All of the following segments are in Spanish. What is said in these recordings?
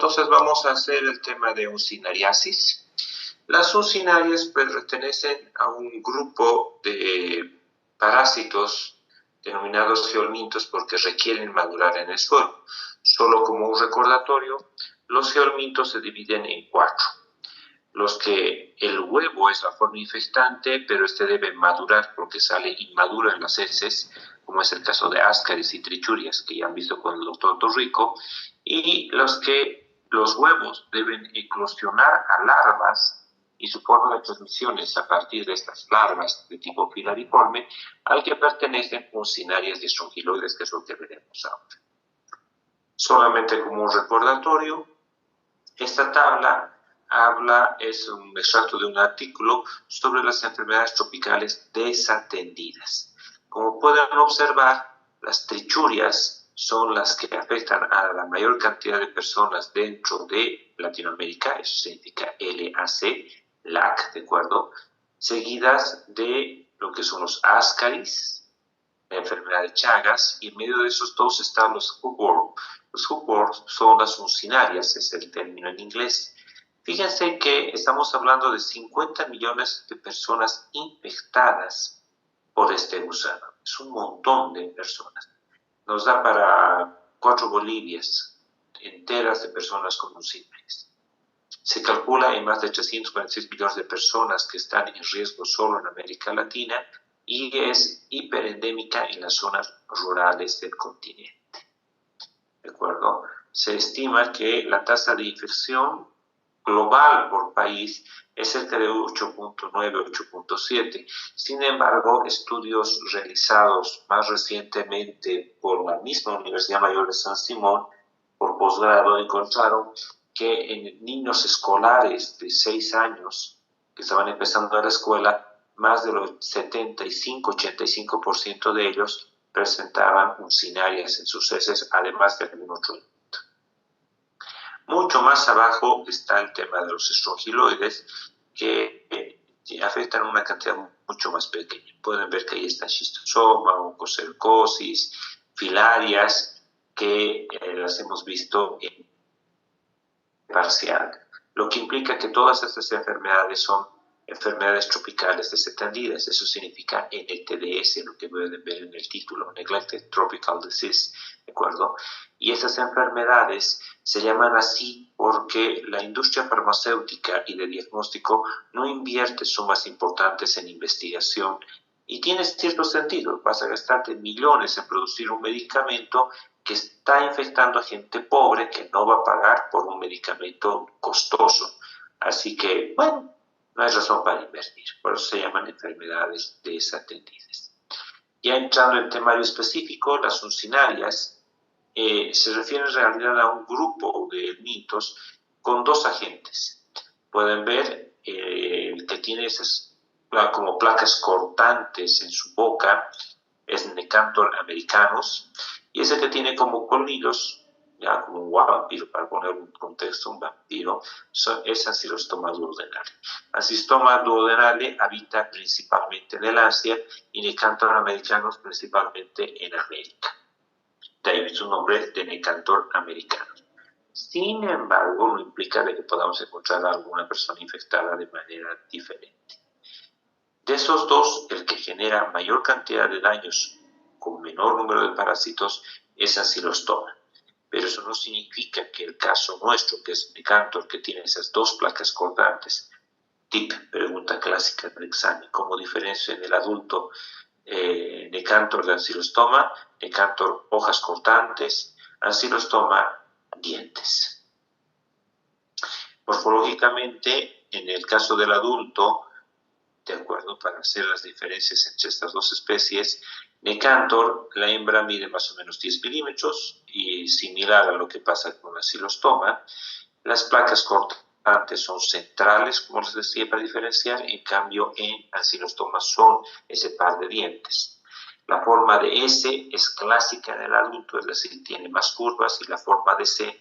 entonces vamos a hacer el tema de uncinariasis. Las uncinarias pertenecen a un grupo de parásitos denominados geolmintos porque requieren madurar en el suelo. Solo como un recordatorio, los geolmintos se dividen en 4. Los que el huevo es la forma infectante, pero este debe madurar porque sale inmaduro en las heces, como es el caso de Ascaris y Trichurias, que ya han visto con el doctor Torrico, y los que los huevos deben eclosionar a larvas y su forma de transmisión es a partir de estas larvas de tipo filariforme, al que pertenecen uncinarias y estrongiloides, que es lo que veremos ahora. Solamente como un recordatorio, esta tabla es un extracto de un artículo sobre las enfermedades tropicales desatendidas. Como pueden observar, las trichurias son las que afectan a la mayor cantidad de personas dentro de Latinoamérica, eso significa LAC, ¿de acuerdo? Seguidas de lo que son los Ascaris, la enfermedad de Chagas, y en medio de esos dos están los hookworm. Los hookworm son las uncinarias, es el término en inglés. Fíjense que estamos hablando de 50 millones de personas infectadas por este gusano. Es un montón de personas. Nos da para 4 Bolivias enteras de personas con uncinarias. Se calcula en más de 346 millones de personas que están en riesgo solo en América Latina y es hiperendémica en las zonas rurales del continente. ¿De acuerdo? Se estima que la tasa de infección global por país es cerca de 8.9, 8.7. Sin embargo, estudios realizados más recientemente por la misma Universidad Mayor de San Simón, por posgrado, encontraron que en niños escolares de 6 años que estaban empezando a la escuela, más del 75-85% de ellos presentaban uncinarias en sus heces, además de algún otro elemento. Mucho más abajo está el tema de los estrongiloides, que afectan una cantidad mucho más pequeña. Pueden ver que ahí está schistosoma, oncocercosis, filarias, que las hemos visto en parcial, lo que implica que todas estas enfermedades son enfermedades tropicales desatendidas. Eso significa NTDs, lo que pueden ver en el título, Neglected Tropical Disease, ¿de acuerdo? Y esas enfermedades se llaman así porque la industria farmacéutica y de diagnóstico no invierte sumas importantes en investigación y tiene cierto sentido. Vas a gastarte millones en producir un medicamento que está infectando a gente pobre que no va a pagar por un medicamento costoso. Así que, bueno, no hay razón para invertir. Por eso se llaman enfermedades desatendidas. Ya entrando en temario específico, las uncinarias se refieren en realidad a un grupo de mitos con 2 agentes. Pueden ver que tiene esas como placas cortantes en su boca, es Necantor americanus, y ese que tiene como colmillos, ya como un vampiro, para poner un contexto, un vampiro, es Ancylostoma duodenale. Ancylostoma duodenale habita principalmente en el Asia y Necantor americanus principalmente en América. De ahí su nombre de Necantor americanus. Sin embargo, no implica de que podamos encontrar a alguna persona infectada de manera diferente. De esos dos, el que genera mayor cantidad de daños con menor número de parásitos es Ancylostoma. Pero eso no significa que el caso nuestro, que es Necantor, que tiene esas 2 placas cortantes, pregunta clásica del examen, ¿cómo diferencia en el adulto Necantor de Ancylostoma? Necantor, hojas cortantes, Ancylostoma, dientes. Morfológicamente, en el caso del adulto, de acuerdo, para hacer las diferencias entre estas 2 especies, Necantor, la hembra mide más o menos 10 milímetros y similar a lo que pasa con la Ancylostoma. Las placas cortantes son centrales, como les decía, para diferenciar, en cambio en Ancylostoma son ese par de dientes. La forma de S es clásica en el adulto, es decir, tiene más curvas, y la forma de C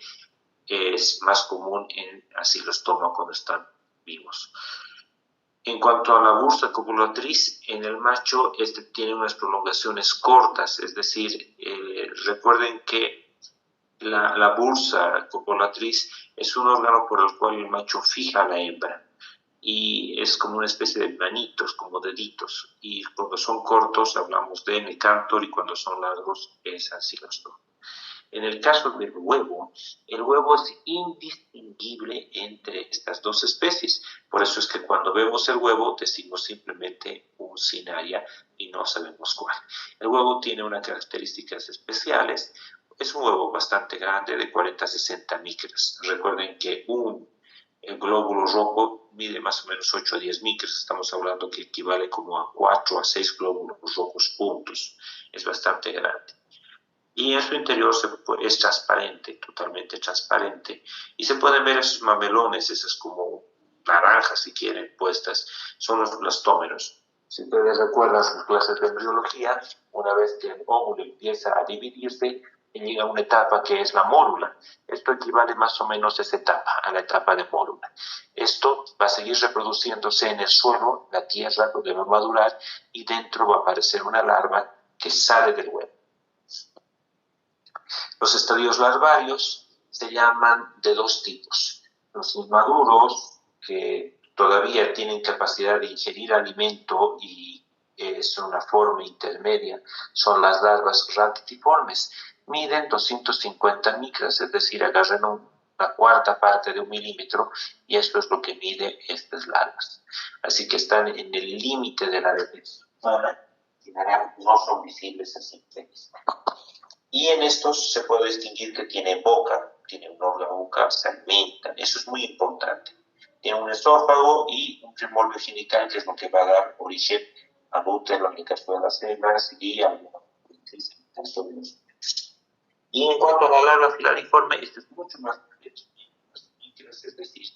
es más común en Ancylostoma cuando están vivos. En cuanto a la bursa copulatriz, en el macho tiene unas prolongaciones cortas, es decir, recuerden que la bursa copulatriz es un órgano por el cual el macho fija a la hembra y es como una especie de manitos, como deditos. Y cuando son cortos hablamos de necantor y cuando son largos es ancilostor. En el caso del huevo, el huevo es indistinguible entre estas dos especies. Por eso es que cuando vemos el huevo decimos simplemente uncinaria y no sabemos cuál. El huevo tiene unas características especiales. Es un huevo bastante grande, de 40 a 60 micras. Recuerden que el glóbulo rojo mide más o menos 8 a 10 micras. Estamos hablando que equivale como a 4 a 6 glóbulos rojos juntos. Es bastante grande. Y en su interior es transparente, totalmente transparente. Y se pueden ver esos mamelones, esas como naranjas, si quieren, puestas. Son los blastómeros. Si ustedes recuerdan sus clases de embriología, una vez que el óvulo empieza a dividirse, llega a una etapa que es la mórula. Esto equivale más o menos a esa etapa, a la etapa de mórula. Esto va a seguir reproduciéndose en el suelo, la tierra, donde va a madurar, y dentro va a aparecer una larva que sale del huevo. Los estadios larvarios se llaman de dos tipos. Los inmaduros, que todavía tienen capacidad de ingerir alimento y son una forma intermedia, son las larvas radiatiformes. Miden 250 micras, es decir, agarran una cuarta parte de 1 milímetro y esto es lo que mide estas larvas. Así que están en el límite de la defensa humana y no son visibles a simple vista. Y en estos se puede distinguir que tiene boca, tiene un órgano bucal, se alimentan, eso es muy importante. Tiene un esófago y un remolque genital, que es lo que va a dar origen al útero, en el caso de las hembras, y a la caso de los machos. Y en cuanto a la larva filariforme, esto es mucho más pequeño, es decir,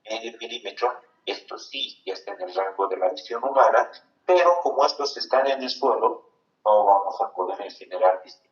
medio milímetro. Esto sí ya está en el rango de la visión humana, pero como estos están en el suelo, no vamos a poder generar distintivos.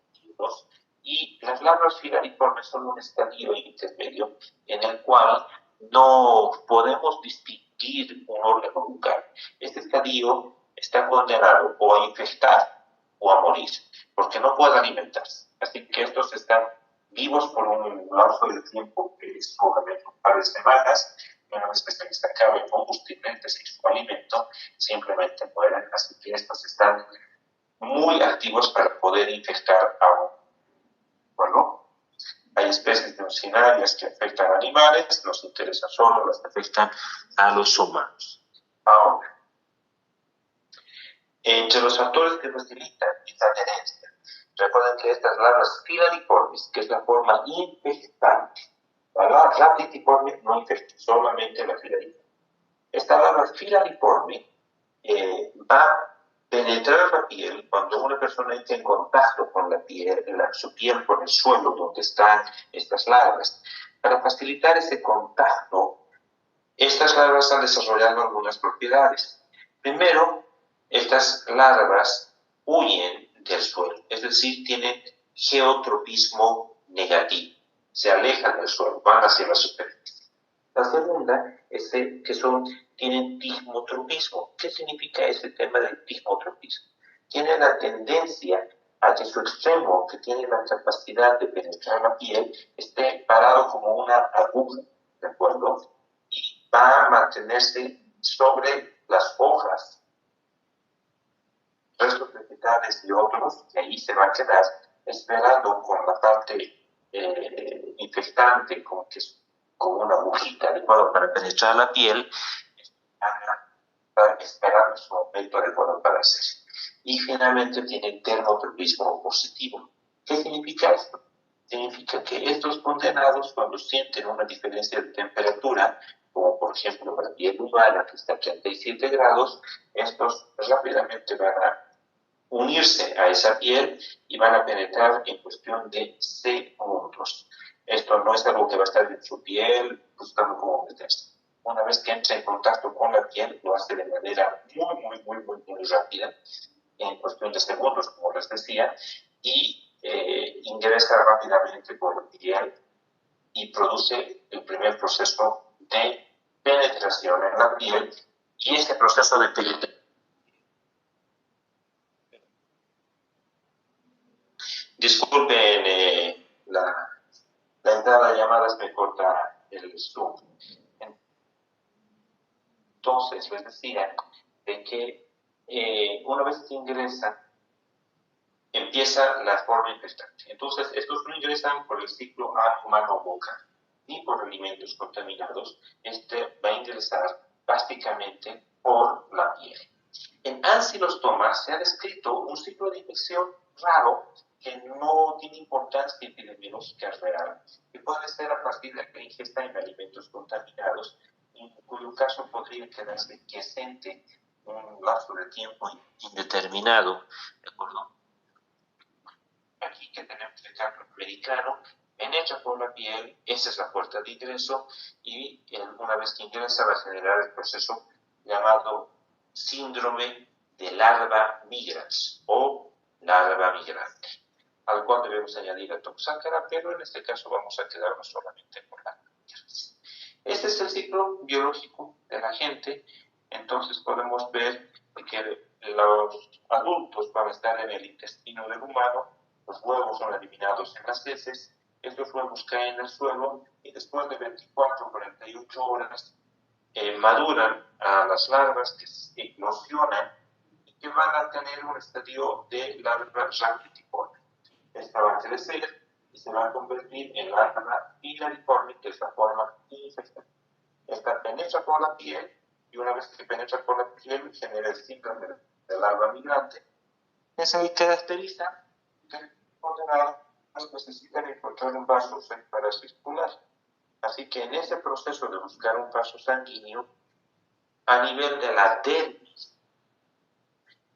Y las larvas filariformes son un estadio intermedio en el cual no podemos distinguir un órgano bucal. Este estadio está condenado o a infectar o a morir, porque no puede alimentarse. Así que estos están vivos por un lapso de tiempo que es solamente un par de semanas. Una vez que se acabe el combustible, es decir, su alimento, simplemente mueren. Así que estos están muy activos para poder infectar a un bueno. Hay especies de uncinarias que afectan a animales, nos interesan solo las que afectan a los humanos. Ahora, entre los factores que facilitan esta adherencia, recuerden que estas larvas filariformes, que es la forma infectante, la larva radiatiforme no infecta, solamente la filariforme. Esta larva filariforme va a penetrar la piel cuando una persona entra en contacto con la piel, su piel con el suelo donde están estas larvas. Para facilitar ese contacto, estas larvas han desarrollado algunas propiedades. Primero, estas larvas huyen del suelo, es decir, tienen geotropismo negativo, se alejan del suelo, van hacia la superficie. La segunda es que tienen tismotropismo. ¿Qué significa ese tema del tismotropismo? Tienen la tendencia a que su extremo, que tiene la capacidad de penetrar la piel, esté parado como una aguja, ¿de acuerdo? Y va a mantenerse sobre las hojas, restos vegetales y otros, y ahí se va a quedar esperando con la parte infectante, como una agujita, ¿de acuerdo? Para penetrar la piel, esperando su momento adecuado para hacer. Y finalmente tienen termotropismo positivo. ¿Qué significa esto? Significa que estos condenados, cuando sienten una diferencia de temperatura, como por ejemplo la piel humana que está a 37 grados, estos rápidamente van a unirse a esa piel y van a penetrar en cuestión de segundos. Esto no es algo que va a estar en su piel buscando cómo meterse. Una vez que entra en contacto con la piel, lo hace de manera muy rápida, en cuestión de segundos, como les decía, y ingresa rápidamente por la piel y produce el primer proceso de penetración en la piel, y este proceso de penetración, disculpen la La entrada a llamadas me corta el Zoom. Entonces, les decía de que una vez que ingresa, empieza la forma infectante. Entonces, estos no ingresan por el ciclo mano-boca ni por alimentos contaminados. Este va a ingresar básicamente por la piel. En ancilostoma se ha descrito un ciclo de infección raro que no tiene importancia epidemiológica real, que puede ser a partir de la ingesta en alimentos contaminados, en cuyo caso podría quedarse quiescente un lapso de tiempo indeterminado, ¿de acuerdo? Aquí que tenemos el cambio americano, penetra por la piel, esa es la puerta de ingreso, y una vez que ingresa va a generar el proceso llamado síndrome de larva migrans o larva migrante, al cual debemos añadir a toxácara, pero en este caso vamos a quedarnos solamente con larva migrans. Este es el ciclo biológico del agente. Entonces podemos ver que los adultos van a estar en el intestino del humano, los huevos son eliminados en las heces, estos huevos caen en el suelo y después de 24 o 48 horas maduran a las larvas que se eclosionan y que van a tener un estadio de larva raquitiforme. Esta va a crecer y se va a convertir en larva filariforme, que es la forma infectada. Esta penetra por la piel y una vez que penetra por la piel genera el síndrome de larva migrante. Se caracteriza que necesitan encontrar un vaso para circular. Así que en ese proceso de buscar un vaso sanguíneo, a nivel de la dermis,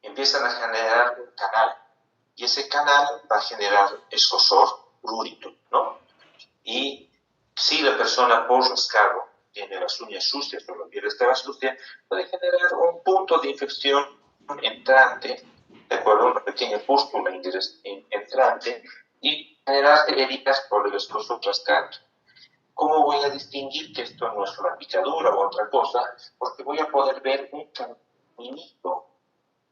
empiezan a generar un canal. Y ese canal va a generar escozor, prurito, ¿no? Y si la persona por rascarlo tiene las uñas sucias o la piel estaba sucia, puede generar un punto de infección entrante, de acuerdo a una pequeña pústula entrante, y generar heridas por el escozor rascando. ¿Cómo voy a distinguir que esto no es una picadura o otra cosa? Porque voy a poder ver un caminito,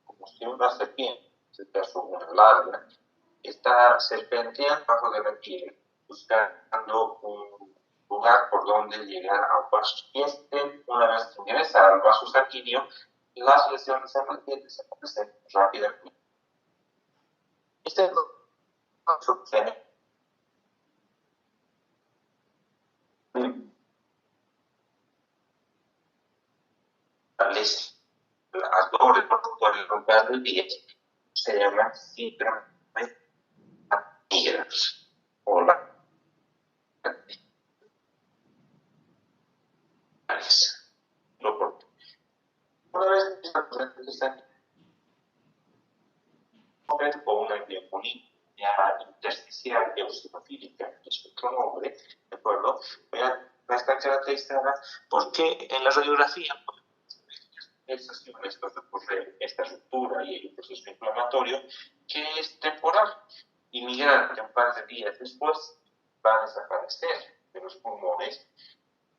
como si una serpiente, en este caso una larva, está serpenteando bajo de la piel, buscando un lugar por donde llegar a un vaso. Y una vez que ingresa al vaso sanguíneo, las lesiones en la piel desaparecen rápidamente. Este es lo que sucede. Las dobles por el romper del pie se llama síndrome de migrans o la una vez que están o una neumonía intersticial eosinofílica, que es otro nombre, ¿de acuerdo? Va a estar caracterizada porque en la radiografía esto ocurre esta ruptura y el proceso inflamatorio que es temporal y migrante un par de días después va a desaparecer de los pulmones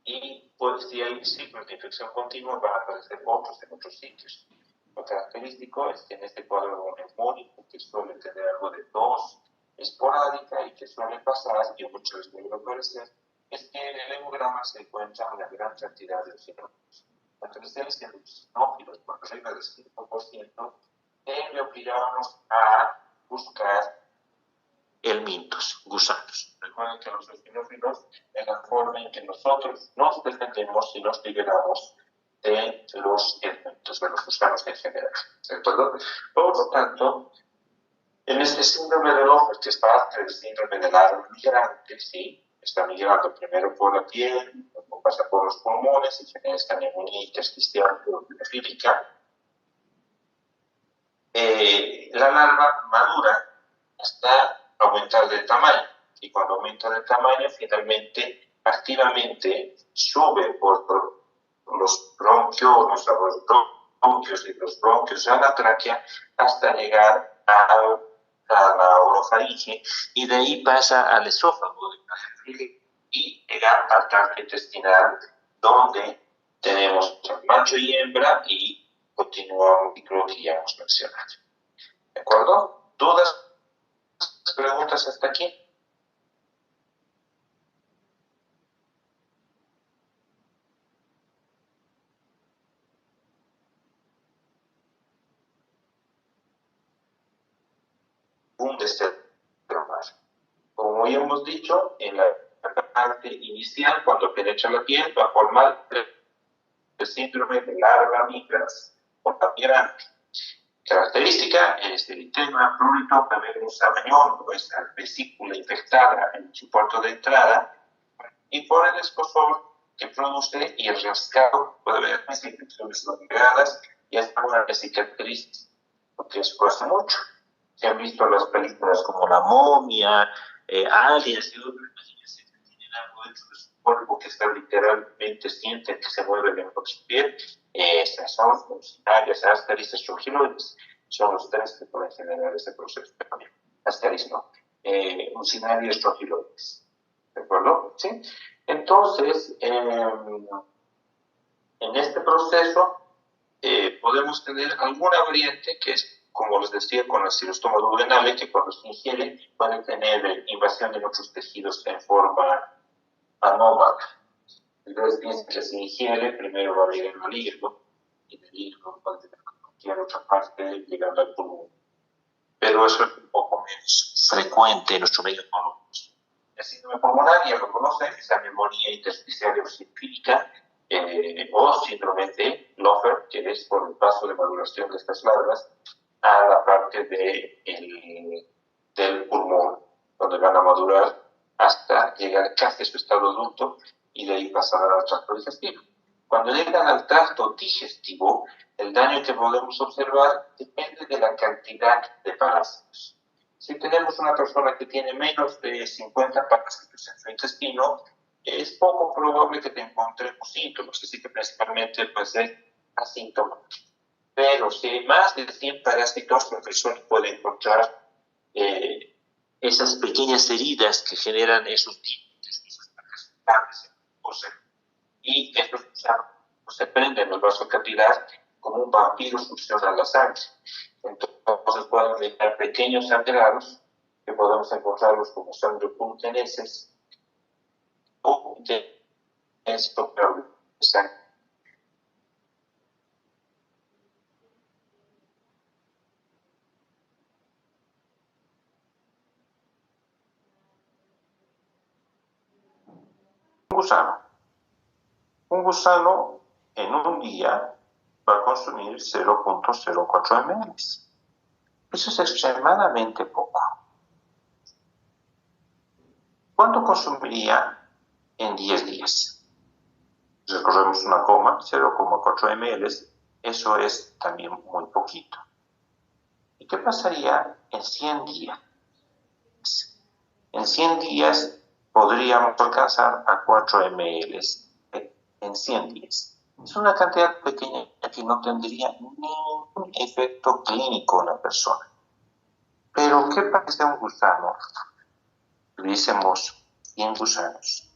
y pues, si hay ciclos de infección continua van a aparecer otros en otros sitios. Lo característico es que en este cuadro neumónico, que suele tener algo de tos esporádica y que suele pasar y muchas veces vuelve a aparecer, es que en el hemograma se encuentra una gran cantidad de eosinófilos. La presencia de eosinófilos por arriba del 5% debe obligarnos a buscar helmintos, gusanos. Recuerden que los eosinófilos es la forma en que nosotros nos defendemos y nos liberamos de los helmintos, de los gusanos en general. ¿De acuerdo? Por lo tanto, en este síndrome de López, que es parte del síndrome del larva migrante, sí, está migrando primero por la piel, luego pasa por los pulmones y genera esta neumonía intersticial eosinofílica. La larva madura hasta aumentar de tamaño y cuando aumenta de tamaño finalmente activamente sube por los bronquios, y los bronquios a la tráquea hasta llegar a la orofaringe y de ahí pasa al esófago y llega al tracto intestinal donde tenemos macho y hembra y continúa un ciclo que ya hemos mencionado. ¿De acuerdo? ¿Dudas? ¿Preguntas hasta aquí? de cerrar. Como ya hemos dicho, en la parte inicial, cuando penetra la piel, va a formar el síndrome de larva migras por la migrante. Característica, en este eritema prurito puede haber un sabañón o esa vesícula infectada en su puerto de entrada, y por el escozor que produce y el rascado puede haber infecciones longeradas y hasta una cicatriz, porque eso pasa mucho. Se han visto las películas como La Momia, Aliens y otras películas que tienen algo dentro de su cuerpo que está literalmente sienten que se mueve dentro de su piel. Esas son funcionarias, ascaris, astrogiloides. Son los tres que pueden generar ese proceso. Ascaris no. Funcionarias, astrogiloides. ¿De acuerdo? ¿Sí? Entonces, en este proceso podemos tener alguna variante que es, como les decía, con la cirostoma duodenale, que cuando se ingiere puede tener invasión en otros tejidos en forma anómala. Entonces piensen que se ingiere, primero va a llegar al hígado, y del hígado va a llegar a cualquier otra parte, llegando al pulmón. Pero eso es un poco menos frecuente en nuestro medio oncológico. El síndrome pulmonar, ya lo conocen, esa neumonía intersticial eosinofílica, o síndrome de Lofer, que es por el paso de maduración de estas larvas a la parte del pulmón, donde van a madurar hasta llegar casi a su estado adulto y de ahí pasar al tracto digestivo. Cuando llegan al tracto digestivo, el daño que podemos observar depende de la cantidad de parásitos. Si tenemos una persona que tiene menos de 50 parásitos en su intestino, es poco probable que te encontremos síntomas, así que principalmente puede ser asintomático. Pero si hay más de 100 parásitos, la persona puede encontrar esas pequeñas heridas que generan esos dientes, esas marcas y estos gusanos se prenden en el vaso capilar como un vampiro succiona la sangre. Entonces pueden dejar pequeños sangrados que podemos encontrarlos como sangropulteneses o de esto de sangre. Un gusano en un día va a consumir 0.04 ml. Eso es extremadamente poco. ¿Cuánto consumiría en 10 días? Recorremos una coma, 0.4 ml, eso es también muy poquito. ¿Y qué pasaría en 100 días? En 100 días podríamos alcanzar a 4 ml en 100 días. Es una cantidad pequeña que no tendría ningún efecto clínico en la persona. Pero, ¿qué pasa un gusano? Tuviésemos 100 gusanos.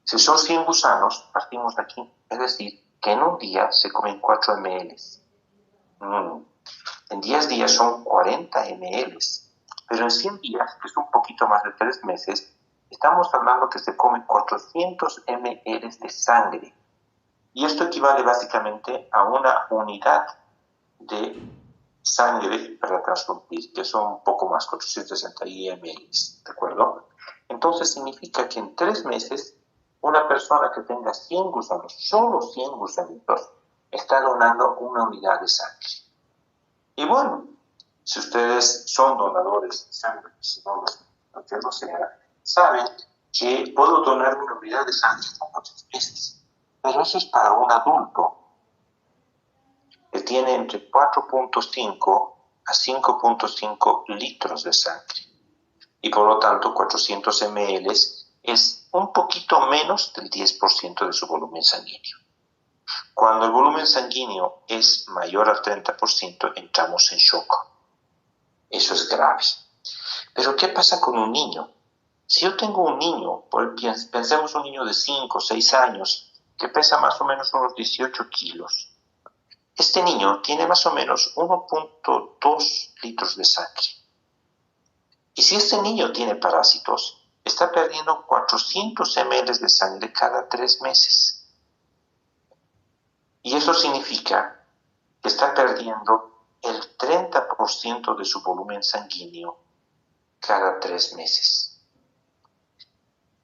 Si son 100 gusanos, partimos de aquí. Es decir, que en un día se comen 4 ml. En 10 días son 40 ml. Pero en 100 días, que es un poquito más de 3 meses, estamos hablando que se comen 400 ml de sangre. Y esto equivale básicamente a una unidad de sangre para transfundir, que son un poco más, 460 ml, ¿de acuerdo? Entonces significa que en 3 meses, una persona que tenga 100 gusanos, solo 100 gusanitos, está donando una unidad de sangre. Y bueno, si ustedes son donadores de sangre, si no, aunque no sea, saben que puedo donar una unidad de sangre cada 3 meses. Pero eso es para un adulto que tiene entre 4.5 a 5.5 litros de sangre. Y por lo tanto, 400 ml es un poquito menos del 10% de su volumen sanguíneo. Cuando el volumen sanguíneo es mayor al 30%, entramos en shock. Eso es grave. Pero ¿qué pasa con un niño? Si yo tengo un niño, pensemos un niño de 5 o 6 años, que pesa más o menos unos 18 kilos. Este niño tiene más o menos 1.2 litros de sangre. Y si este niño tiene parásitos, está perdiendo 400 ml de sangre cada 3 meses. Y eso significa que está perdiendo el 30% de su volumen sanguíneo cada 3 meses.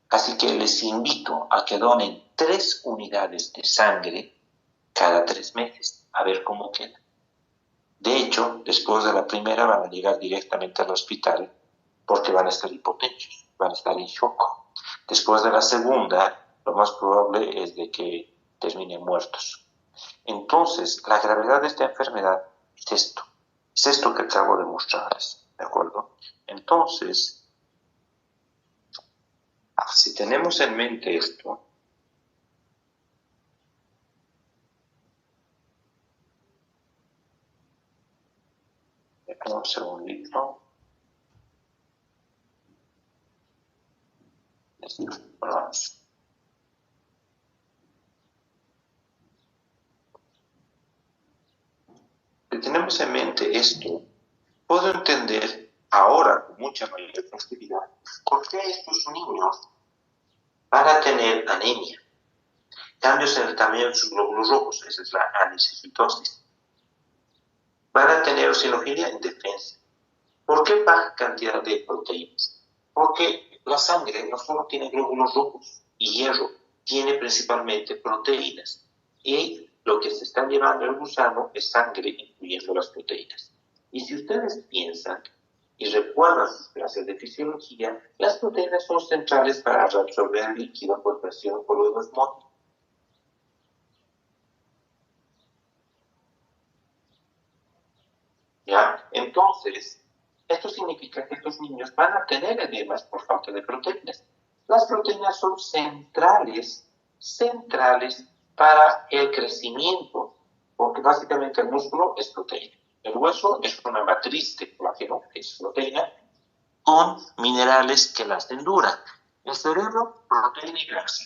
Así que les invito a que donen 3 unidades de sangre cada 3 meses, a ver cómo queda. De hecho, después de la primera van a llegar directamente al hospital porque van a estar hipotensos, van a estar en shock. Después de la segunda, lo más probable es de que terminen muertos. Entonces, la gravedad de esta enfermedad es esto que acabo de mostrarles, ¿de acuerdo? Entonces, si tenemos en mente esto, un segundito. Vamos. Si tenemos en mente esto, puedo entender ahora con mucha mayor facilidad por qué estos niños van a tener anemia, cambios en el tamaño de sus glóbulos rojos, esa es la anisocitosis. Van a tener eosinofilia en defensa. ¿Por qué baja cantidad de proteínas? Porque la sangre no solo tiene glóbulos rojos y hierro, tiene principalmente proteínas. Y lo que se está llevando el gusano es sangre, incluyendo las proteínas. Y si ustedes piensan y recuerdan sus clases de fisiología, las proteínas son centrales para reabsorber el líquido por presión por los osmosis. ¿Ya? Entonces, esto significa que estos niños van a tener edemas por falta de proteínas. Las proteínas son centrales para el crecimiento, porque básicamente el músculo es proteína. El hueso es una matriz de colágeno, que es proteína, con minerales que la hacen dura. El cerebro, proteína y grasa.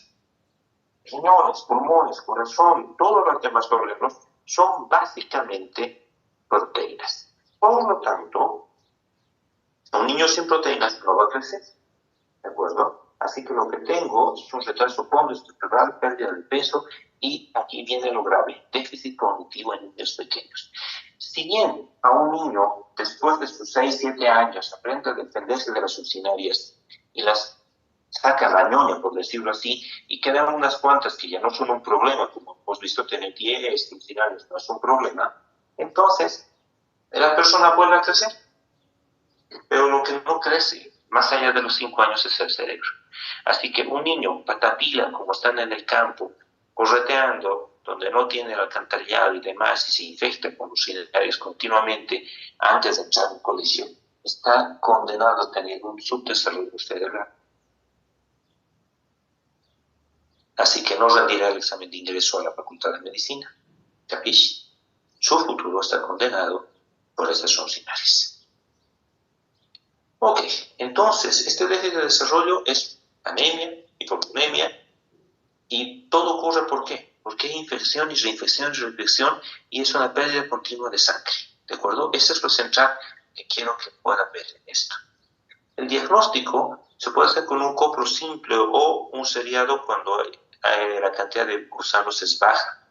Riñones, pulmones, corazón, todos los demás órganos son básicamente proteínas. Por lo tanto, un niño sin proteínas no va a crecer, ¿de acuerdo? Así que lo que tengo es un retraso postestructural, pérdida de peso, y aquí viene lo grave, déficit cognitivo en niños pequeños. Si bien a un niño, después de sus 6-7 años, aprende a defenderse de las succinarias y las saca la ñoña, por decirlo así, y quedan unas cuantas que ya no son un problema, como hemos visto, tener 10 succinarias no es un problema, entonces la persona vuelve a crecer. Pero lo que no crece más allá de los 5 años es el cerebro. Así que un niño patapila, como están en el campo, correteando, donde no tiene el alcantarillado y demás, y se infecta con lucinarios continuamente antes de entrar en colisión, está condenado a tener un subdesarrollo cerebral. Así que no rendirá el examen de ingreso a la Facultad de Medicina. ¿Capish? Su futuro está condenado por esas succinarias. Ok, entonces, este déficit de desarrollo es anemia, hipovolemia, y todo ocurre ¿por qué? Porque hay infección y reinfección y es una pérdida continua de sangre, ¿de acuerdo? Ese es lo central que quiero que puedan ver en esto. El diagnóstico se puede hacer con un copro simple o un seriado cuando la cantidad de gusanos es baja.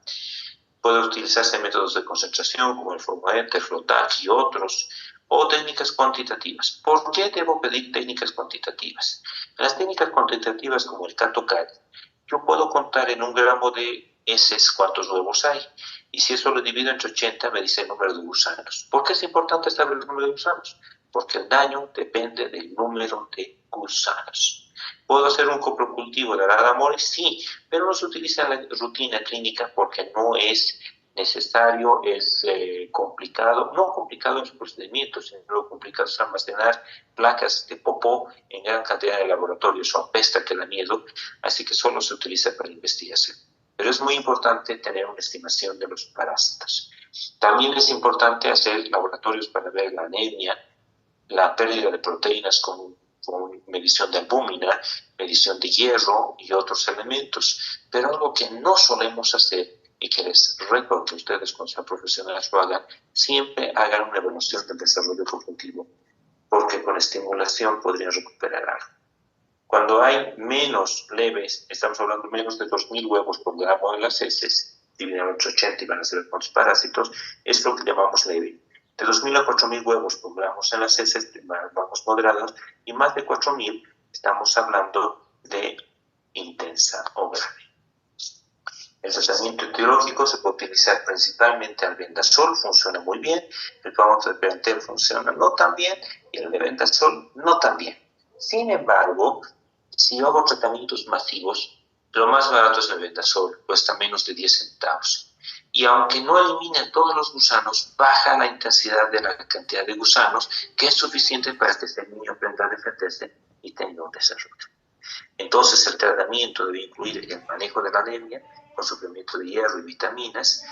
Puede utilizarse métodos de concentración como el Formoenter, Flotac y otros, o técnicas cuantitativas. ¿Por qué debo pedir técnicas cuantitativas? Las técnicas cuantitativas como el CATOCAD, yo puedo contar en 1 gramo de heces cuántos huevos hay, y si eso lo divido entre 80 me dice el número de gusanos. ¿Por qué es importante saber el número de gusanos? Porque el daño depende del número de gusanos. ¿Puedo hacer un coprocultivo de Radamoris? Sí, pero no se utiliza en la rutina clínica porque no es necesario, es complicado, no complicado en su procedimiento, sino lo complicado es almacenar placas de popó en gran cantidad de laboratorios, eso apesta que da miedo, así que solo se utiliza para investigación. Pero es muy importante tener una estimación de los parásitos. También es importante hacer laboratorios para ver la anemia, la pérdida de proteínas con medición de albúmina, medición de hierro y otros elementos. Pero algo que no solemos hacer y que les reto que ustedes con su profesional lo hagan, siempre hagan una evaluación del desarrollo cognitivo, porque con estimulación podrían recuperar algo. Cuando hay menos leves, estamos hablando de menos de 2.000 huevos por gramo en las heces, dividen entre 80 y van a ser cuantos parásitos, es lo que llamamos leve. De 2.000 a 4.000 huevos pongamos en las heces, vamos moderados, y más de 4.000 estamos hablando de intensa o grave. El tratamiento etiológico se puede utilizar principalmente albendazol, funciona muy bien, el famoso de Perantel funciona no tan bien, y el albendazol no tan bien. Sin embargo, si yo hago tratamientos masivos, lo más barato es el albendazol, cuesta menos de 10 centavos. Y aunque no elimina todos los gusanos, baja la intensidad de la cantidad de gusanos, que es suficiente para que ese niño aprenda a defenderse y tenga un desarrollo. Entonces, el tratamiento debe incluir el manejo de la anemia con suplemento de hierro y vitaminas,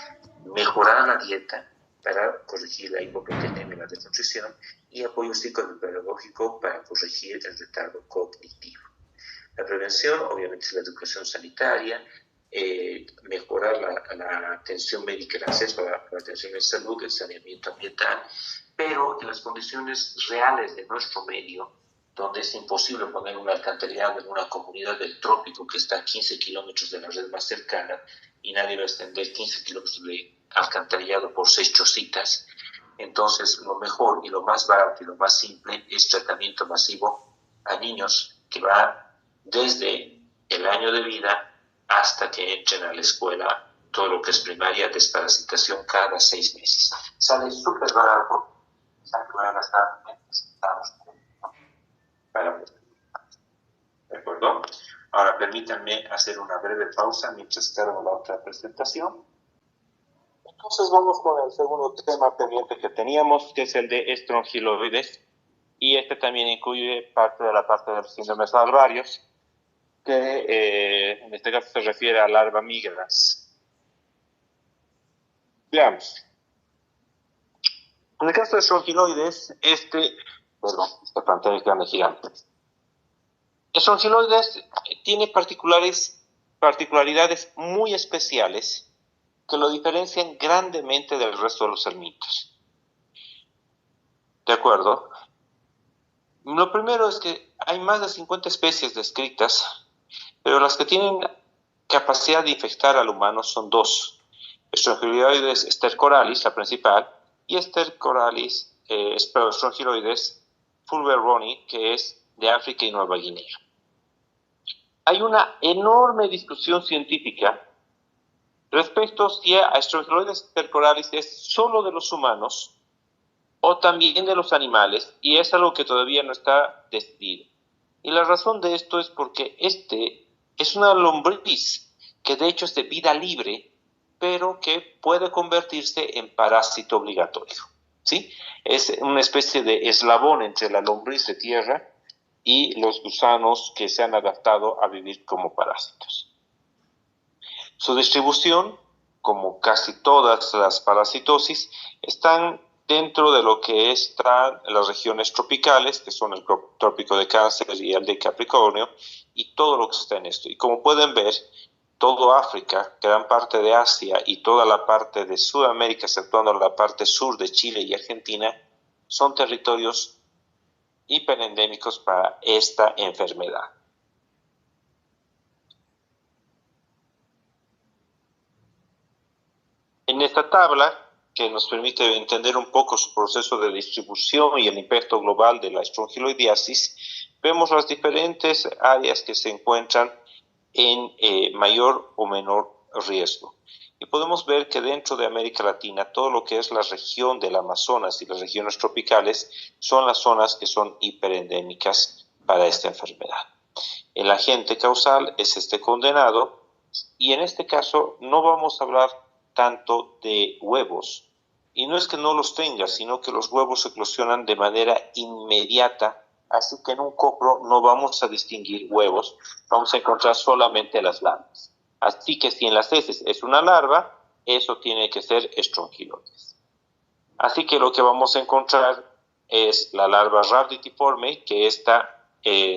mejorar la dieta para corregir la hipoproteinemia y la desnutrición, y apoyo psicopedagógico para corregir el retardo cognitivo. La prevención, obviamente, es la educación sanitaria, mejorar la atención médica, el acceso a la atención de salud, el saneamiento ambiental, pero en las condiciones reales de nuestro medio, donde es imposible poner un alcantarillado en una comunidad del trópico que está a 15 kilómetros de la red más cercana y nadie va a extender 15 kilómetros de alcantarillado por 6 chocitas, entonces lo mejor y lo más barato y lo más simple es tratamiento masivo a niños que va desde el año de vida hasta que entren a la escuela, todo lo que es primaria, desparasitación cada 6 meses. Sale súper barato, van a gastar centavos para poder. ¿De acuerdo? Ahora permítanme hacer una breve pausa mientras cargo la otra presentación. Entonces vamos con el segundo tema pendiente que teníamos, que es el de estrongiloides, y este también incluye parte de los síndromes larvarios, que en este caso se refiere a larva migrans. Veamos. En el caso de estrongiloides, esta pantalla es grande, gigante. Estrongiloides tiene particularidades muy especiales que lo diferencian grandemente del resto de los helmintos. ¿De acuerdo? Lo primero es que hay más de 50 especies descritas, pero las que tienen capacidad de infectar al humano son dos. Estrongiloides stercoralis, la principal, y Strongyloides fulberoni, que es de África y Nueva Guinea. Hay una enorme discusión científica respecto si a Strongyloides stercoralis es solo de los humanos o también de los animales, y es algo que todavía no está decidido. Y la razón de esto es porque este es una lombriz que de hecho es de vida libre, pero que puede convertirse en parásito obligatorio, ¿sí? Es una especie de eslabón entre la lombriz de tierra y los gusanos que se han adaptado a vivir como parásitos. Su distribución, como casi todas las parasitosis, están dentro de lo que están las regiones tropicales, que son el trópico de Cáncer y el de Capricornio, y todo lo que está en esto. Y como pueden ver, todo África, gran parte de Asia y toda la parte de Sudamérica, exceptuando la parte sur de Chile y Argentina, son territorios hiperendémicos para esta enfermedad. En esta tabla, que nos permite entender un poco su proceso de distribución y el impacto global de la estrongiloidiasis, vemos las diferentes áreas que se encuentran en mayor o menor riesgo. Y podemos ver que dentro de América Latina, todo lo que es la región del Amazonas y las regiones tropicales son las zonas que son hiperendémicas para esta enfermedad. El agente causal es este condenado, y en este caso no vamos a hablar tanto de huevos, y no es que no los tenga, sino que los huevos eclosionan de manera inmediata, así que en un copro no vamos a distinguir huevos, vamos a encontrar solamente las larvas. Así que si en las heces es una larva, eso tiene que ser estrongiloides. Así que lo que vamos a encontrar es la larva rhabditiforme, que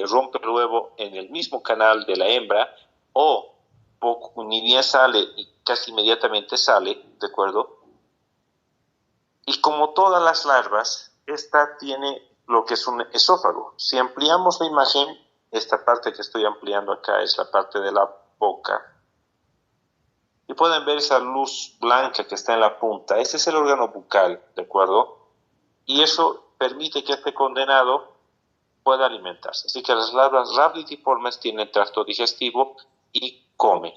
rompe el huevo en el mismo canal de la hembra, o ni bien sale y casi inmediatamente sale, ¿de acuerdo? Y como todas las larvas, esta tiene lo que es un esófago. Si ampliamos la imagen, esta parte que estoy ampliando acá es la parte de la boca. Y pueden ver esa luz blanca que está en la punta. Ese es el órgano bucal, ¿de acuerdo? y eso permite que este condenado pueda alimentarse. Así que las larvas rhabditiformes tienen tracto digestivo y comen.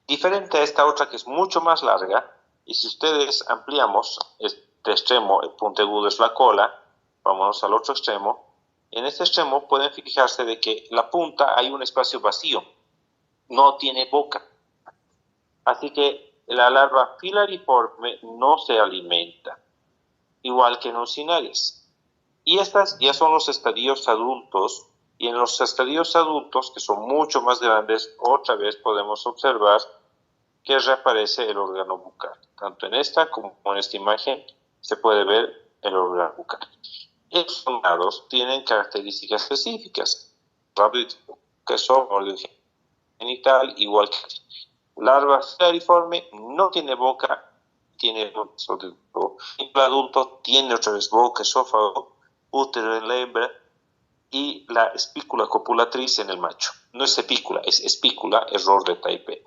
Diferente a esta otra que es mucho más larga, y si ustedes ampliamos este extremo, el puntiagudo es la cola, vámonos al otro extremo, en este extremo pueden fijarse de que la punta hay un espacio vacío, no tiene boca. Así que la larva filariforme no se alimenta, igual que en Uncinarias. Y estas ya son los estadios adultos, y en los estadios adultos, que son mucho más grandes, otra vez podemos observar que reaparece el órgano bucal. Tanto en esta como en esta imagen se puede ver el órgano bucal. Estos sonados tienen características específicas, que son orden genital, igual que larva filariforme, no tiene boca, tiene el adulto tiene otra vez boca, esófago, útero en la hembra y la espícula copulatriz en el macho. No es epícula, es espícula, error de Taipei.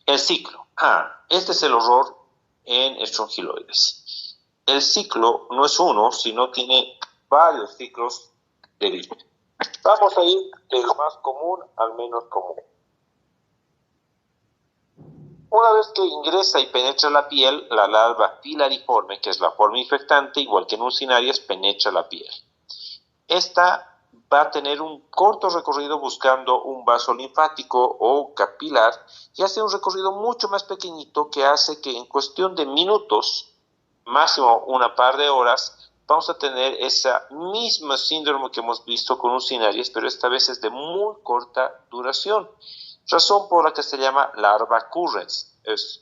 El ciclo. Este es el horror en estrongiloides. El ciclo no es uno, sino tiene varios ciclos de vida. Vamos a ir del más común al menos común. Una vez que ingresa y penetra la piel, la larva filariforme, que es la forma infectante, igual que en Uncinarias, penetra la piel. Esta va a tener un corto recorrido buscando un vaso linfático o capilar y hace un recorrido mucho más pequeñito que hace que en cuestión de minutos, máximo una par de horas, vamos a tener esa misma síndrome que hemos visto con Uncinarias, pero esta vez es de muy corta duración. Razón por la que se llama larva currens.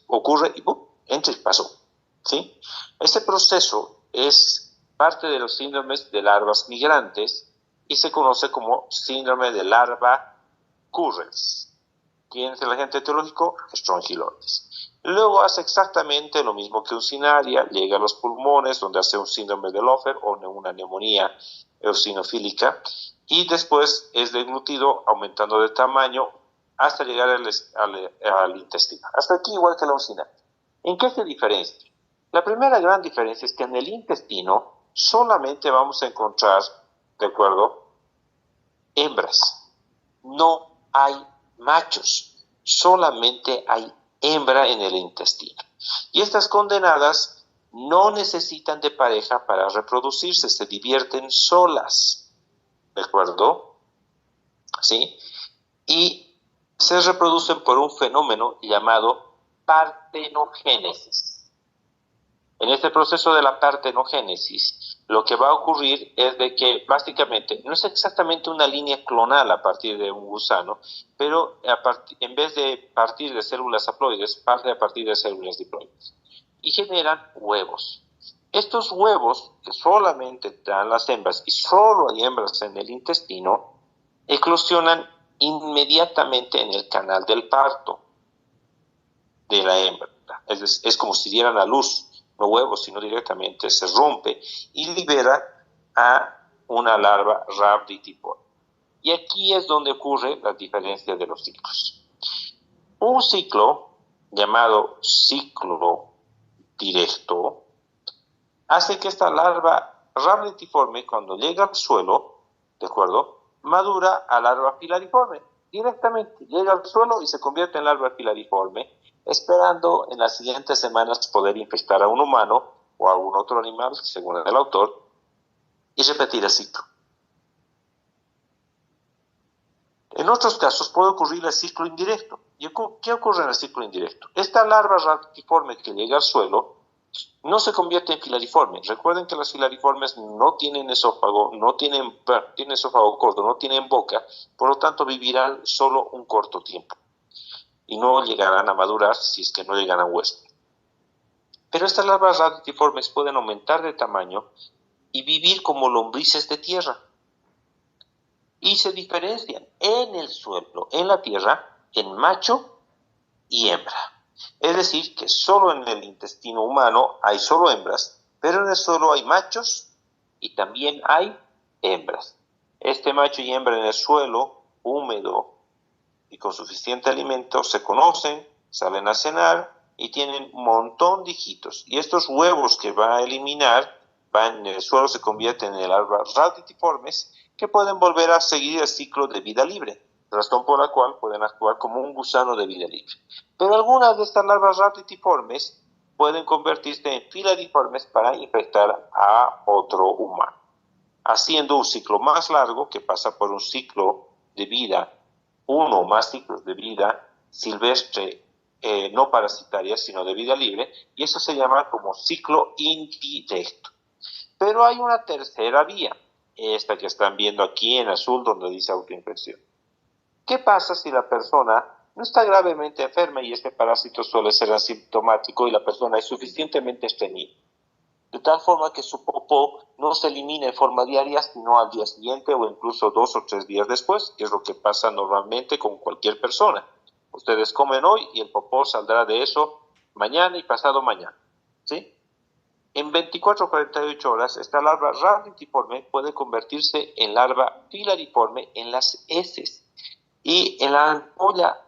Ocurre y entra y pasó. ¿Sí? Este proceso es parte de los síndromes de larvas migrantes y se conoce como síndrome de larva currens. ¿Quién es el agente etiológico? Strongyloides. Luego hace exactamente lo mismo que Uncinaria, llega a los pulmones donde hace un síndrome de Lofer o una neumonía eosinofílica y después es deglutido aumentando de tamaño hasta llegar al intestino. Hasta aquí igual que la Uncinaria. ¿En qué se diferencia? La primera gran diferencia es que en el intestino solamente vamos a encontrar, ¿de acuerdo?, hembras. No hay machos, solamente hay hembra en el intestino. Y estas condenadas no necesitan de pareja para reproducirse, se divierten solas, ¿de acuerdo? ¿Sí? Y se reproducen por un fenómeno llamado partenogénesis. En este proceso de la partenogénesis, lo que va a ocurrir es de que básicamente no es exactamente una línea clonal a partir de un gusano, pero en vez de partir de células haploides, parte a partir de células diploides. Y generan huevos. Estos huevos, que solamente dan las hembras, y solo hay hembras en el intestino, eclosionan inmediatamente en el canal del parto de la hembra. Es como si dieran a luz, no huevos, sino directamente se rompe y libera a una larva rhabditiforme. Y aquí es donde ocurre la diferencia de los ciclos. Un ciclo, llamado ciclo directo, hace que esta larva rhabditiforme, cuando llega al suelo, ¿de acuerdo?, madura a larva filariforme. Directamente llega al suelo y se convierte en larva filariforme, esperando en las siguientes semanas poder infectar a un humano o a algún otro animal, según el autor, y repetir el ciclo. En otros casos puede ocurrir el ciclo indirecto. ¿Y qué ocurre en el ciclo indirecto? Esta larva rhabditiforme que llega al suelo no se convierte en filariforme. Recuerden que las filariformes no tienen esófago, tienen esófago corto, no tienen boca, por lo tanto vivirán solo un corto tiempo y no llegarán a madurar si es que no llegan a huésped. Pero estas larvas rhabditiformes pueden aumentar de tamaño y vivir como lombrices de tierra. Y se diferencian en el suelo, en la tierra, en macho y hembra. Es decir, que solo en el intestino humano hay solo hembras, pero en el suelo hay machos y también hay hembras. Este macho y hembra en el suelo, húmedo y con suficiente alimento, se conocen, salen a cenar y tienen un montón de hijitos. Y estos huevos que va a eliminar van en el suelo, se convierten en larvas radiotiformes que pueden volver a seguir el ciclo de vida libre, razón por la cual pueden actuar como un gusano de vida libre. Pero algunas de estas larvas radiotiformes pueden convertirse en filariformes para infectar a otro humano, haciendo un ciclo más largo que pasa por un ciclo de vida, uno o más ciclos de vida silvestre, no parasitaria, sino de vida libre, y eso se llama como ciclo indirecto. Pero hay una tercera vía, esta que están viendo aquí en azul donde dice autoinfección. ¿Qué pasa si la persona no está gravemente enferma y este parásito suele ser asintomático y la persona es suficientemente estreñida? De tal forma que su popó no se elimina en forma diaria, sino al día siguiente o incluso 2 o 3 días después, que es lo que pasa normalmente con cualquier persona. Ustedes comen hoy y el popó saldrá de eso mañana y pasado mañana, ¿sí? En 24 o 48 horas, esta larva radiotiforme puede convertirse en larva filariforme en las heces y en la ampolla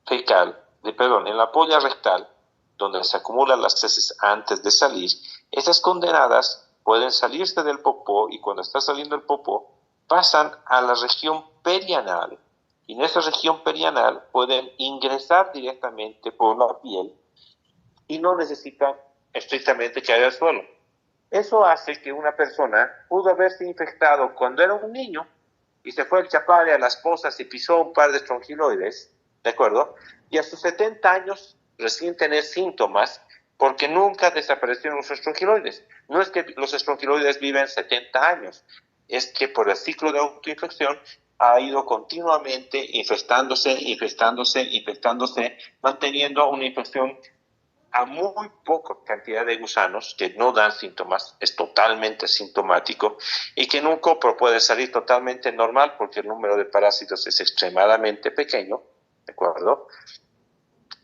en la ampolla rectal, donde se acumulan las heces antes de salir. Estas condenadas pueden salirse del popó y cuando está saliendo el popó pasan a la región perianal y en esa región perianal pueden ingresar directamente por la piel y no necesitan estrictamente caer al suelo. Eso hace que una persona pudo haberse infectado cuando era un niño y se fue al chapare a las pozas y pisó un par de estrongiloides, ¿de acuerdo? Y a sus 70 años recién tener síntomas porque nunca desaparecieron los estrongiloides. No es que los estrongiloides viven 70 años, es que por el ciclo de autoinfección ha ido continuamente infectándose, manteniendo una infección a muy poca cantidad de gusanos que no dan síntomas, es totalmente asintomático y que en un copro puede salir totalmente normal porque el número de parásitos es extremadamente pequeño, ¿de acuerdo?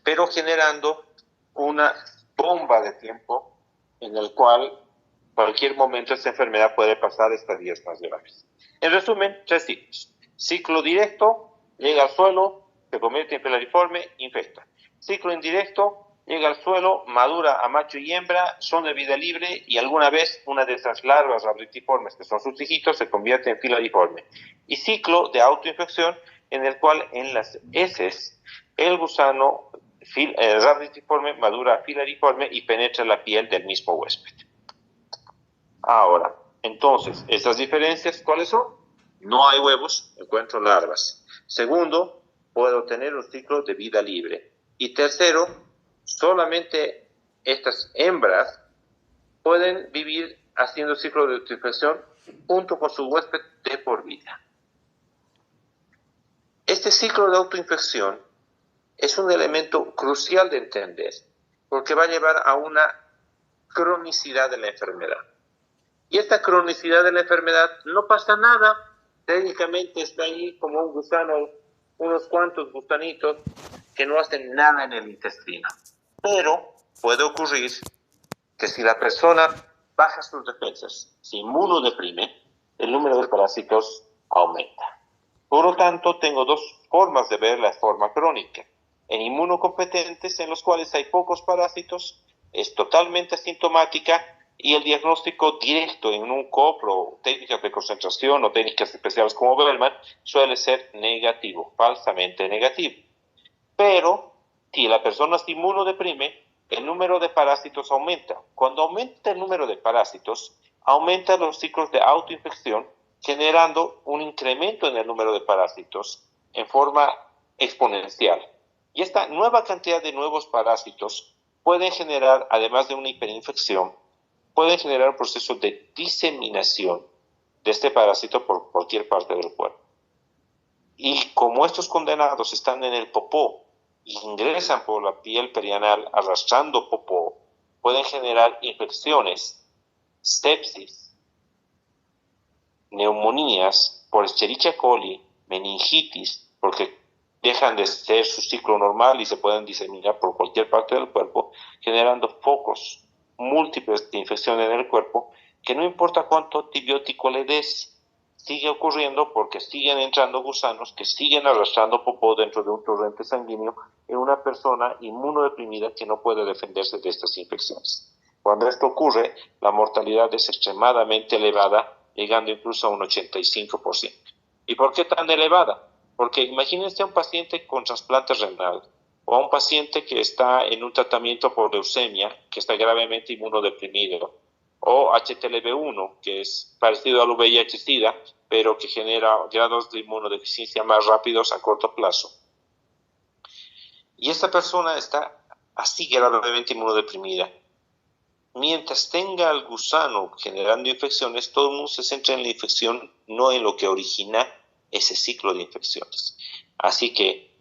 Pero generando una bomba de tiempo en el cual cualquier momento esta enfermedad puede pasar estadios más graves. En resumen, 3 ciclos. Ciclo directo, llega al suelo, se convierte en filariforme, infecta. Ciclo indirecto, llega al suelo, madura a macho y hembra, son de vida libre y alguna vez una de esas larvas radiotiformes, que son sus hijitos, se convierte en filariforme. Y ciclo de autoinfección, en el cual en las heces el gusano radiotiforme madura a filariforme y penetra la piel del mismo huésped. Ahora, entonces, ¿esas diferencias cuáles son? No hay huevos, encuentro larvas. Segundo, puedo tener un ciclo de vida libre. Y tercero, solamente estas hembras pueden vivir haciendo ciclo de autoinfección junto con su huésped de por vida. Este ciclo de autoinfección es un elemento crucial de entender porque va a llevar a una cronicidad de la enfermedad. Y esta cronicidad de la enfermedad no pasa nada, técnicamente está ahí como un gusano, unos cuantos gusanitos que no hacen nada en el intestino. Pero puede ocurrir que si la persona baja sus defensas, se inmunodeprime, el número de parásitos aumenta. Por lo tanto, tengo dos formas de ver la forma crónica. En inmunocompetentes, en los cuales hay pocos parásitos, es totalmente asintomática y el diagnóstico directo en un copro, técnicas de concentración o técnicas especiales como Bellman, suele ser negativo, falsamente negativo. Pero si la persona se inmunodeprime, el número de parásitos aumenta. Cuando aumenta el número de parásitos, aumentan los ciclos de autoinfección, generando un incremento en el número de parásitos en forma exponencial. Y esta nueva cantidad de nuevos parásitos pueden generar, además de una hiperinfección, pueden generar un proceso de diseminación de este parásito por cualquier parte del cuerpo. Y como estos condenados están en el popó y ingresan por la piel perianal arrastrando popó, pueden generar infecciones, sepsis, neumonías por Escherichia coli, meningitis, porque dejan de ser su ciclo normal y se pueden diseminar por cualquier parte del cuerpo, generando focos múltiples de infección en el cuerpo, que no importa cuánto antibiótico le des, sigue ocurriendo porque siguen entrando gusanos que siguen arrastrando popó dentro de un torrente sanguíneo en una persona inmunodeprimida que no puede defenderse de estas infecciones. Cuando esto ocurre, la mortalidad es extremadamente elevada, llegando incluso a un 85%. ¿Y por qué tan elevada? Porque imagínense a un paciente con trasplante renal o a un paciente que está en un tratamiento por leucemia, que está gravemente inmunodeprimido, o HTLV1, que es parecido al VIH-Sida, pero que genera grados de inmunodeficiencia más rápidos a corto plazo. Y esta persona está así gravemente inmunodeprimida. Mientras tenga el gusano generando infecciones, todo el mundo se centra en la infección, no en lo que origina ese ciclo de infecciones. Así que,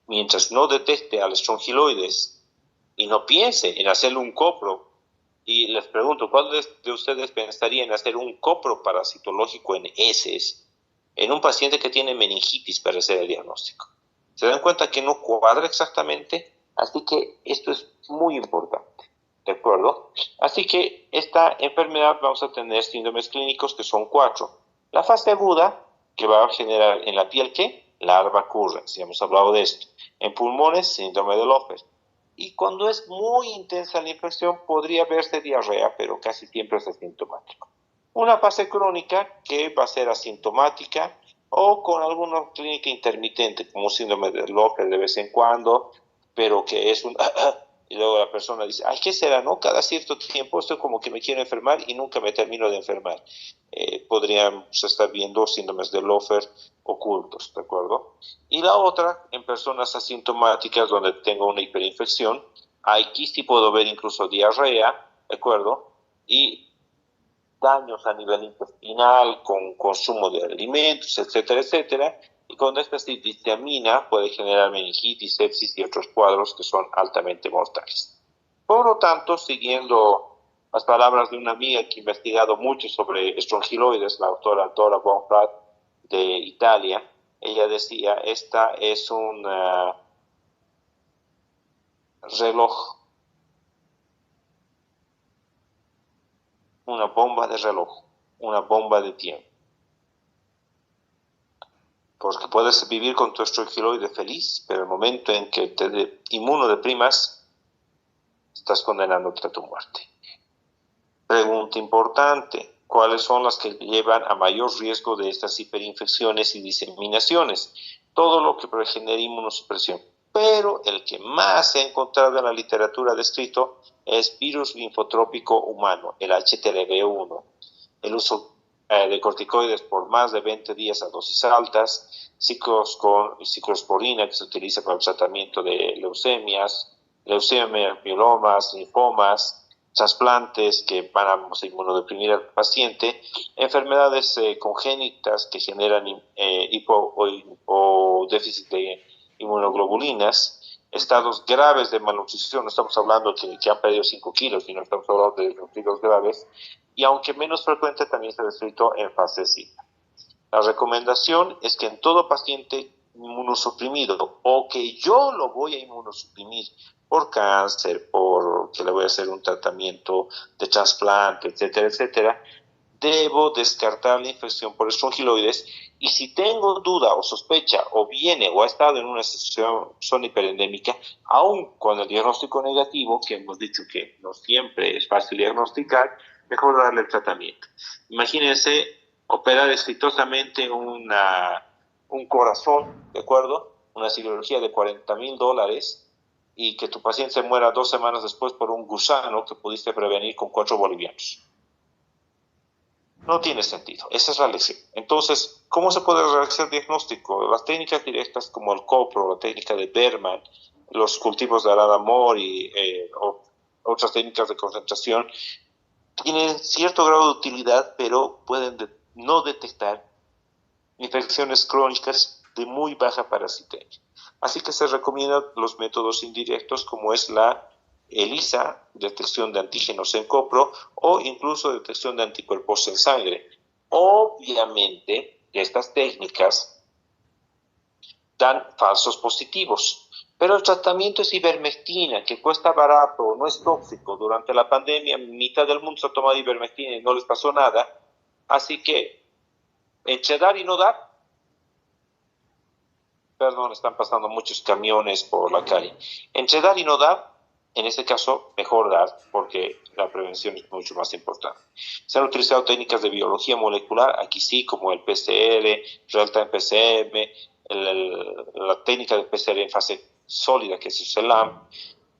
mientras no detecte al estrongiloides y no piense en hacerle un copro, y les pregunto, ¿cuáles de ustedes pensarían en hacer un copro parasitológico en heces en un paciente que tiene meningitis para hacer el diagnóstico? ¿Se dan cuenta que no cuadra exactamente? Así que esto es muy importante, ¿de acuerdo? Así que esta enfermedad vamos a tener síndromes clínicos que son 4. La fase aguda, que va a generar en la piel, ¿qué? Larva currens, ya hemos hablado de esto. En pulmones, síndrome de Lofer. Y cuando es muy intensa la infección, podría verse diarrea, pero casi siempre es asintomático. Una fase crónica que va a ser asintomática o con alguna clínica intermitente, como síndrome de Lofer de vez en cuando, pero que es un... y luego la persona dice, ay, ¿qué será? ¿No? Cada cierto tiempo estoy como que me quiero enfermar y nunca me termino de enfermar. Podríamos estar viendo síndromes de Lofer ocultos, ¿de acuerdo? Y la otra, en personas asintomáticas donde tengo una hiperinfección, aquí sí puedo ver incluso diarrea, ¿de acuerdo? Y daños a nivel intestinal con consumo de alimentos, etcétera, etcétera. Y con esta distamina puede generar meningitis, sepsis y otros cuadros que son altamente mortales. Por lo tanto, siguiendo las palabras de una amiga que ha investigado mucho sobre estrongiloides, la doctora Dora Bonfrat de Italia, ella decía, esta es un reloj, una bomba de reloj, una bomba de tiempo. Porque puedes vivir con tu estrongiloide feliz, pero el momento en que te inmunodeprimas, estás condenándote a tu muerte. Pregunta importante, ¿cuáles son las que llevan a mayor riesgo de estas hiperinfecciones y diseminaciones? Todo lo que genera inmunosupresión. Pero el que más se ha encontrado en la literatura descrito es virus linfotrópico humano, el HTLV1. El uso de corticoides por más de 20 días a dosis altas, ciclos con ciclosporina que se utiliza para el tratamiento de leucemias, mielomas, linfomas, trasplantes que van a inmunodeprimir al paciente, enfermedades congénitas que generan hipo o déficit de inmunoglobulinas, estados graves de malnutrición, no estamos hablando que han perdido 5 kilos, sino estamos hablando de desnutridos graves, y aunque menos frecuente, también se ha descrito en fase SIDA. La recomendación es que en todo paciente inmunosuprimido o que yo lo voy a inmunosuprimir por cáncer, por que le voy a hacer un tratamiento de trasplante, etcétera, etcétera, debo descartar la infección por estrongiloides y si tengo duda o sospecha o viene o ha estado en una situación hiperendémica, aún con el diagnóstico negativo, que hemos dicho que no siempre es fácil diagnosticar, mejor darle el tratamiento. Imagínense operar exitosamente un corazón, ¿de acuerdo? Una cirugía de $40,000 y que tu paciente se muera 2 semanas después por un gusano que pudiste prevenir con 4 bolivianos. No tiene sentido, esa es la lección. Entonces, ¿cómo se puede realizar el diagnóstico? Las técnicas directas como el copro, la técnica de Berman, los cultivos de Arada Mori o otras técnicas de concentración tienen cierto grado de utilidad, pero pueden no detectar infecciones crónicas de muy baja parasitemia. Así que se recomiendan los métodos indirectos como es la ELISA, detección de antígenos en copro, o incluso detección de anticuerpos en sangre. Obviamente, estas técnicas dan falsos positivos, pero el tratamiento es ivermectina, que cuesta barato, no es tóxico. Durante la pandemia, mitad del mundo se ha tomado ivermectina y no les pasó nada, así que Entre dar y no dar, perdón, están pasando muchos camiones por la calle. Entre dar y no dar, en este caso, mejor dar, porque la prevención es mucho más importante. Se han utilizado técnicas de biología molecular, aquí sí, como el PCR, Real-Time PCR, la técnica de PCR en fase sólida, que es el CELAM,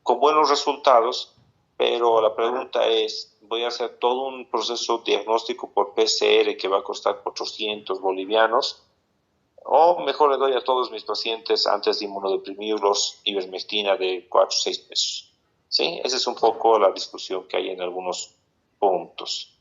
con buenos resultados, pero la pregunta es, ¿voy a hacer todo un proceso diagnóstico por PCR que va a costar 400 bolivianos? O mejor le doy a todos mis pacientes antes de inmunodeprimirlos ivermectina de 4 o 6 pesos. ¿Sí? Esa es un poco la discusión que hay en algunos puntos.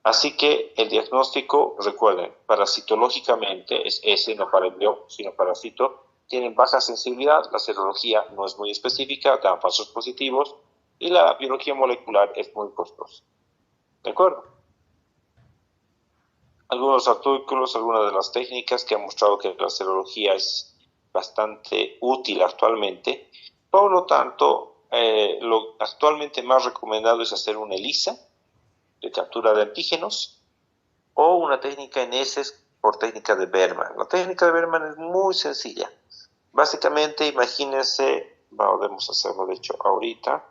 Así que el diagnóstico, recuerden, parasitológicamente es ese, no para embrión, sino parásito. Tienen baja sensibilidad, la serología no es muy específica, dan falsos positivos y la biología molecular es muy costosa. ¿De acuerdo? Algunos artículos, algunas de las técnicas que han mostrado que la serología es bastante útil actualmente. Por lo tanto, lo actualmente más recomendado es hacer una ELISA de captura de antígenos o una técnica en heces por técnica de Berman. La técnica de Berman es muy sencilla. Básicamente, imagínense, podemos hacerlo de hecho ahorita.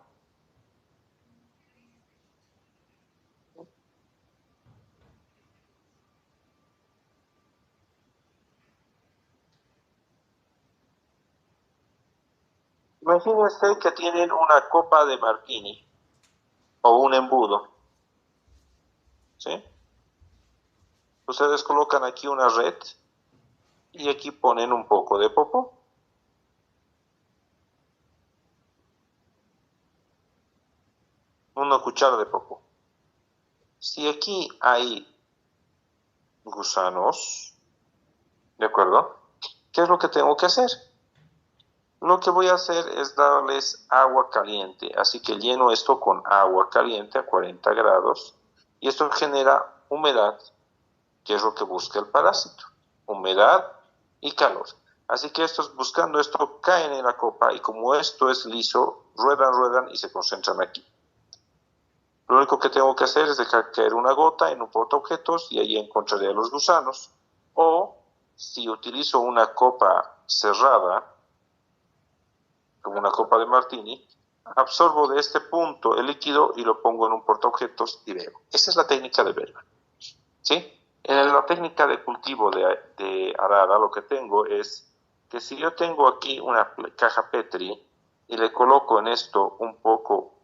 Imagínense que tienen una copa de martini o un embudo, ¿sí? Ustedes colocan aquí una red y aquí ponen un poco de popó. Una cuchara de popó. Si aquí hay gusanos, ¿de acuerdo? ¿Qué es lo que tengo que hacer? Lo que voy a hacer es darles agua caliente, así que lleno esto con agua caliente a 40 grados y esto genera humedad, que es lo que busca el parásito, humedad y calor. Así que estos, buscando esto, caen en la copa y como esto es liso, ruedan y se concentran aquí. Lo único que tengo que hacer es dejar caer una gota en un portaobjetos y ahí encontraré a los gusanos. O si utilizo una copa cerrada, como una copa de martini, absorbo de este punto el líquido y lo pongo en un portaobjetos y bebo. Esa es la técnica de Berman. ¿Sí? En la técnica de cultivo de arara lo que tengo es que si yo tengo aquí una caja Petri y le coloco en esto un poco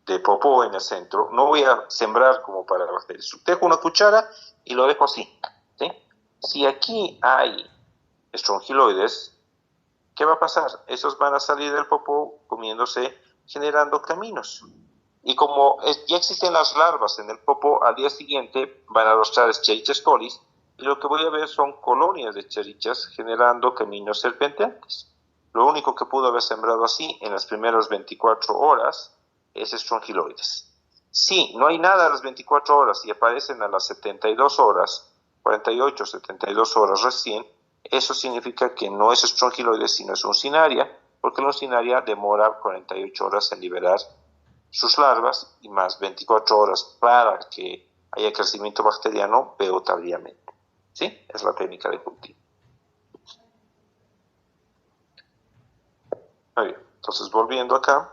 de popó en el centro, no voy a sembrar como para bacterias. Dejo una cuchara y lo dejo así. ¿Sí? Si aquí hay estrongiloides, ¿qué va a pasar? Esos van a salir del popó comiéndose, generando caminos. Y como ya existen las larvas en el popó, al día siguiente van a arrastrar Escherichia coli y lo que voy a ver son colonias de Escherichia generando caminos serpenteantes. Lo único que pudo haber sembrado así en las primeras 24 horas es estrongiloides. Si no hay nada a las 24 horas y aparecen a las 72 horas, 48, 72 horas recién, eso significa que no es estrongiloides, sino es uncinaria, porque la uncinaria demora 48 horas en liberar sus larvas y más 24 horas para que haya crecimiento bacteriano, veo tardíamente. ¿Sí? Es la técnica de cultivo. Muy bien. Entonces, volviendo acá,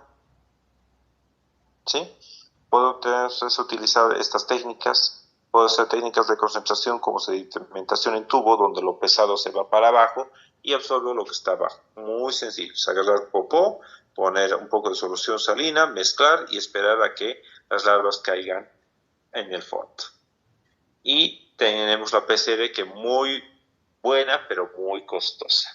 ¿sí? Puedo entonces utilizar estas técnicas, puedo hacer técnicas de concentración como sedimentación en tubo, donde lo pesado se va para abajo y absorbo lo que está abajo. Muy sencillo, es agarrar popó, poner un poco de solución salina, mezclar y esperar a que las larvas caigan en el fondo. Y tenemos la PCR que es muy buena, pero muy costosa.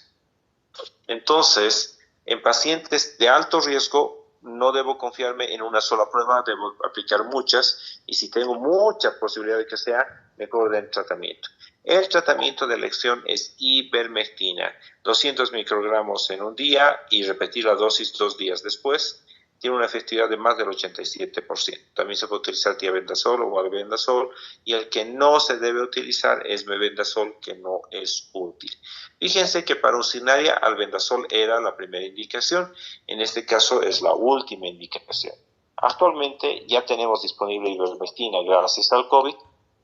Entonces, en pacientes de alto riesgo, no debo confiarme en una sola prueba, debo aplicar muchas, y si tengo mucha posibilidad de que sea, mejor den tratamiento. El tratamiento de elección es ivermectina, 200 microgramos en un día y repetir la dosis 2 días después. Tiene una efectividad de más del 87%. También se puede utilizar tiabendazol o albendazol y el que no se debe utilizar es mebendazol, que no es útil. Fíjense que para uncinaria albendazol era la primera indicación, en este caso es la última indicación. Actualmente ya tenemos disponible ivermectina gracias al COVID.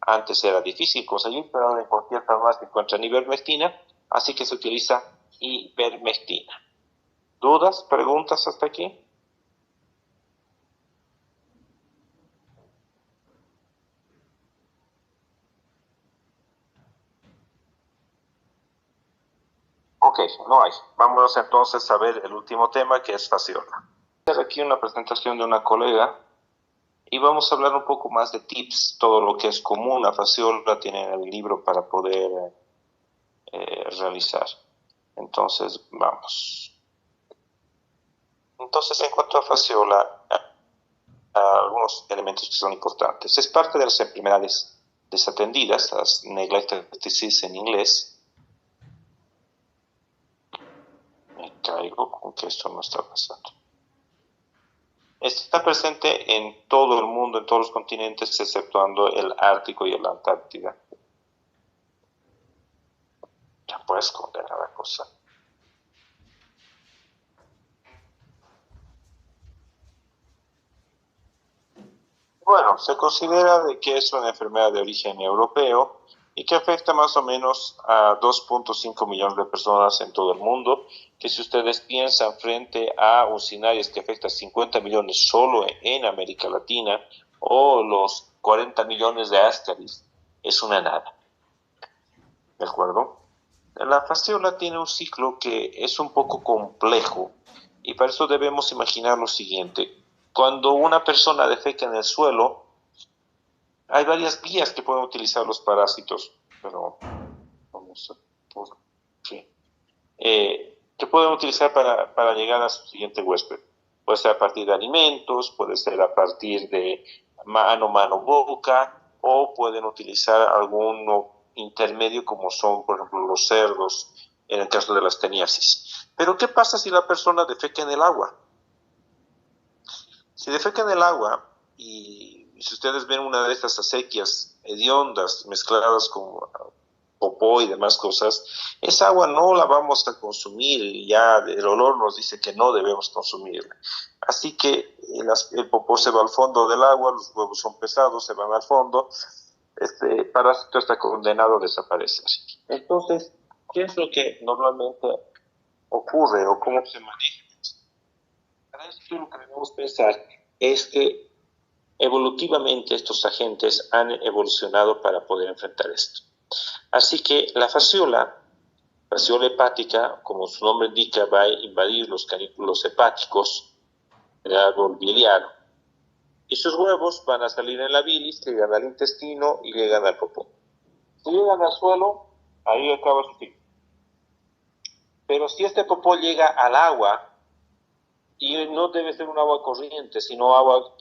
Antes era difícil conseguir, pero ahora en cualquier farmacia encuentran ivermectina, así que se utiliza ivermectina. ¿Dudas, preguntas hasta aquí? Ok, no hay. Vamos entonces a ver el último tema, que es fasciola. Voy a hacer aquí una presentación de una colega y vamos a hablar un poco más de tips. Todo lo que es común a fasciola tienen el libro para poder realizar. Entonces, vamos. Entonces, en cuanto a fasciola, algunos elementos que son importantes. Es parte de las enfermedades desatendidas, las neglected diseases en inglés. Me caigo con que esto no está pasando. Está presente en todo el mundo, en todos los continentes, exceptuando el Ártico y la Antártida. Ya puedes condenar la cosa. Bueno, se considera de que es una enfermedad de origen europeo y que afecta más o menos a 2.5 millones de personas en todo el mundo, que si ustedes piensan frente a Uncinarias que afecta a 50 millones solo en América Latina, o los 40 millones de Ascaris, es una nada. ¿De acuerdo? La fasciola tiene un ciclo que es un poco complejo y para eso debemos imaginar lo siguiente. Cuando una persona defeca en el suelo, hay varias vías que pueden utilizar los parásitos, pero vamos a por qué. Que pueden utilizar para llegar a su siguiente huésped. Puede ser a partir de alimentos, puede ser a partir de mano, boca, o pueden utilizar alguno intermedio como son, por ejemplo, los cerdos, en el caso de las teniasis. Pero ¿qué pasa si la persona defeca en el agua? Si defeca en el agua y si ustedes ven una de estas acequias hediondas mezcladas con popó y demás cosas, esa agua no la vamos a consumir y ya el olor nos dice que no debemos consumirla. Así que el popó se va al fondo del agua, los huevos son pesados, se van al fondo, este parásito está condenado a desaparecer. Entonces, ¿qué es lo que normalmente ocurre o cómo se maneja? Para esto lo que debemos pensar es que evolutivamente estos agentes han evolucionado para poder enfrentar esto. Así que la fasciola hepática, como su nombre indica, va a invadir los canículos hepáticos del árbol biliar y sus huevos van a salir en la bilis, llegan al intestino y llegan al popó. Si llegan al suelo, ahí acaba su ciclo. Pero si este popó llega al agua, y no debe ser un agua corriente, sino agua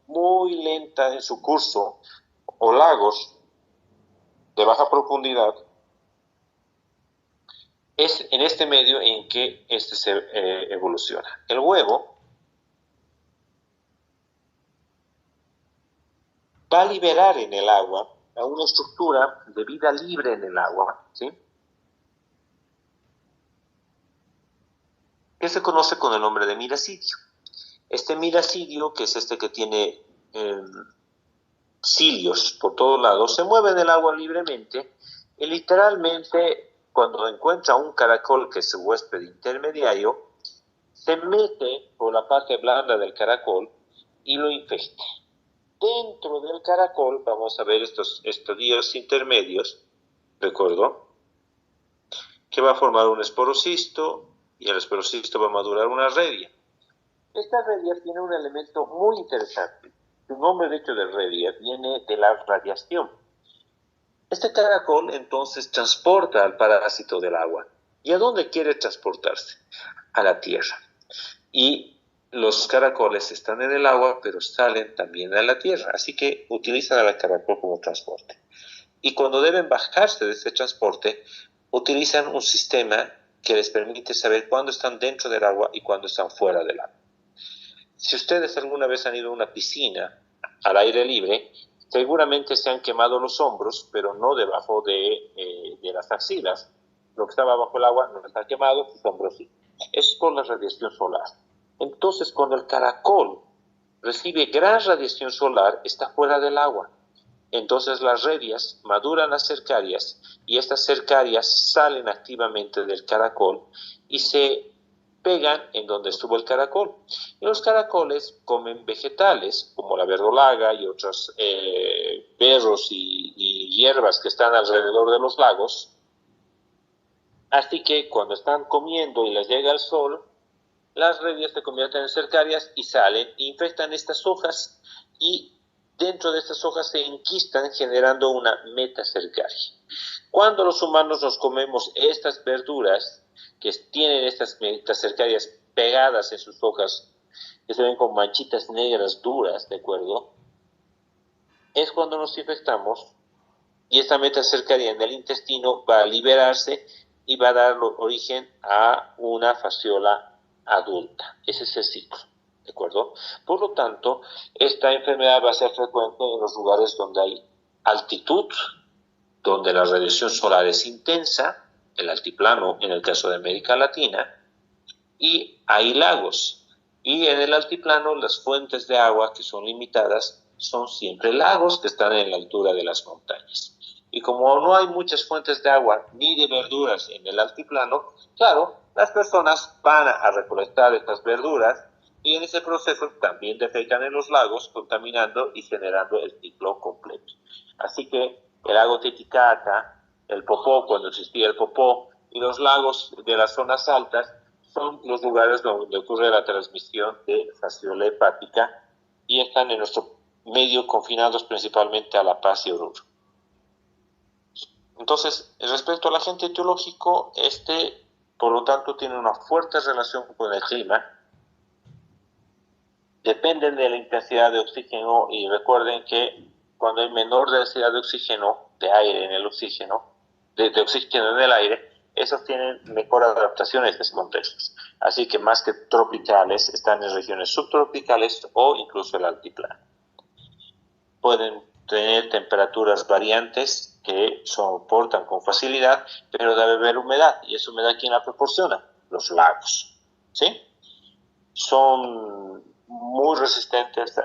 muy lenta en su curso, o lagos de baja profundidad, es en este medio en que este se evoluciona. El huevo va a liberar en el agua a una estructura de vida libre en el agua, ¿sí? Que se conoce con el nombre de miracidio. Este miracidio, que es este que tiene cilios por todos lados, se mueve en el agua libremente y literalmente cuando encuentra un caracol que es su huésped intermediario, se mete por la parte blanda del caracol y lo infecta. Dentro del caracol vamos a ver estos estadios intermedios, ¿recuerdo? Que va a formar un esporocisto y el esporocisto va a madurar una redia. Esta redia tiene un elemento muy interesante. Su nombre, de hecho, de redia viene de la radiación. Este caracol entonces transporta al parásito del agua. ¿Y a dónde quiere transportarse? A la tierra. Y los caracoles están en el agua, pero salen también a la tierra. Así que utilizan al caracol como transporte. Y cuando deben bajarse de este transporte, utilizan un sistema que les permite saber cuándo están dentro del agua y cuándo están fuera del agua. Si ustedes alguna vez han ido a una piscina al aire libre, seguramente se han quemado los hombros, pero no debajo de las axilas. Lo que estaba bajo el agua no está quemado, sus hombros sí. Es por la radiación solar. Entonces, cuando el caracol recibe gran radiación solar está fuera del agua. Entonces las revias maduran las cercarias y estas cercarias salen activamente del caracol y se pegan en donde estuvo el caracol. Y los caracoles comen vegetales como la verdolaga y otros berros y hierbas que están alrededor de los lagos. Así que cuando están comiendo y les llega el sol, las revias se convierten en cercarias y salen, infectan estas hojas y dentro de estas hojas se enquistan generando una metacercaria. Cuando los humanos nos comemos estas verduras que tienen estas metacercarias pegadas en sus hojas, que se ven con manchitas negras duras, ¿de acuerdo? Es cuando nos infectamos y esta metacercaria en el intestino va a liberarse y va a dar origen a una fasciola adulta. Ese es el ciclo, ¿de acuerdo? Por lo tanto, esta enfermedad va a ser frecuente en los lugares donde hay altitud, donde la radiación solar es intensa, el altiplano en el caso de América Latina, y hay lagos. Y en el altiplano las fuentes de agua que son limitadas son siempre lagos que están en la altura de las montañas. Y como no hay muchas fuentes de agua ni de verduras en el altiplano, claro, las personas van a recolectar estas verduras y en ese proceso también defecan en los lagos, contaminando y generando el ciclo completo. Así que el lago Titicaca, el Popó, cuando existía el Popó, y los lagos de las zonas altas son los lugares donde ocurre la transmisión de fasciola hepática y están en nuestro medio confinados principalmente a La Paz y Oruro. Entonces, respecto al agente etiológico, por lo tanto, tiene una fuerte relación con el clima. Dependen de la intensidad de oxígeno y recuerden que cuando hay menor densidad de oxígeno, de aire en el oxígeno, de oxígeno en el aire, esos tienen mejor adaptación a estos contextos. Así que más que tropicales, están en regiones subtropicales o incluso el altiplano. Pueden tener temperaturas variantes que soportan con facilidad, pero debe haber humedad. ¿Y esa humedad quién la proporciona? Los lagos, ¿sí? Son muy resistentes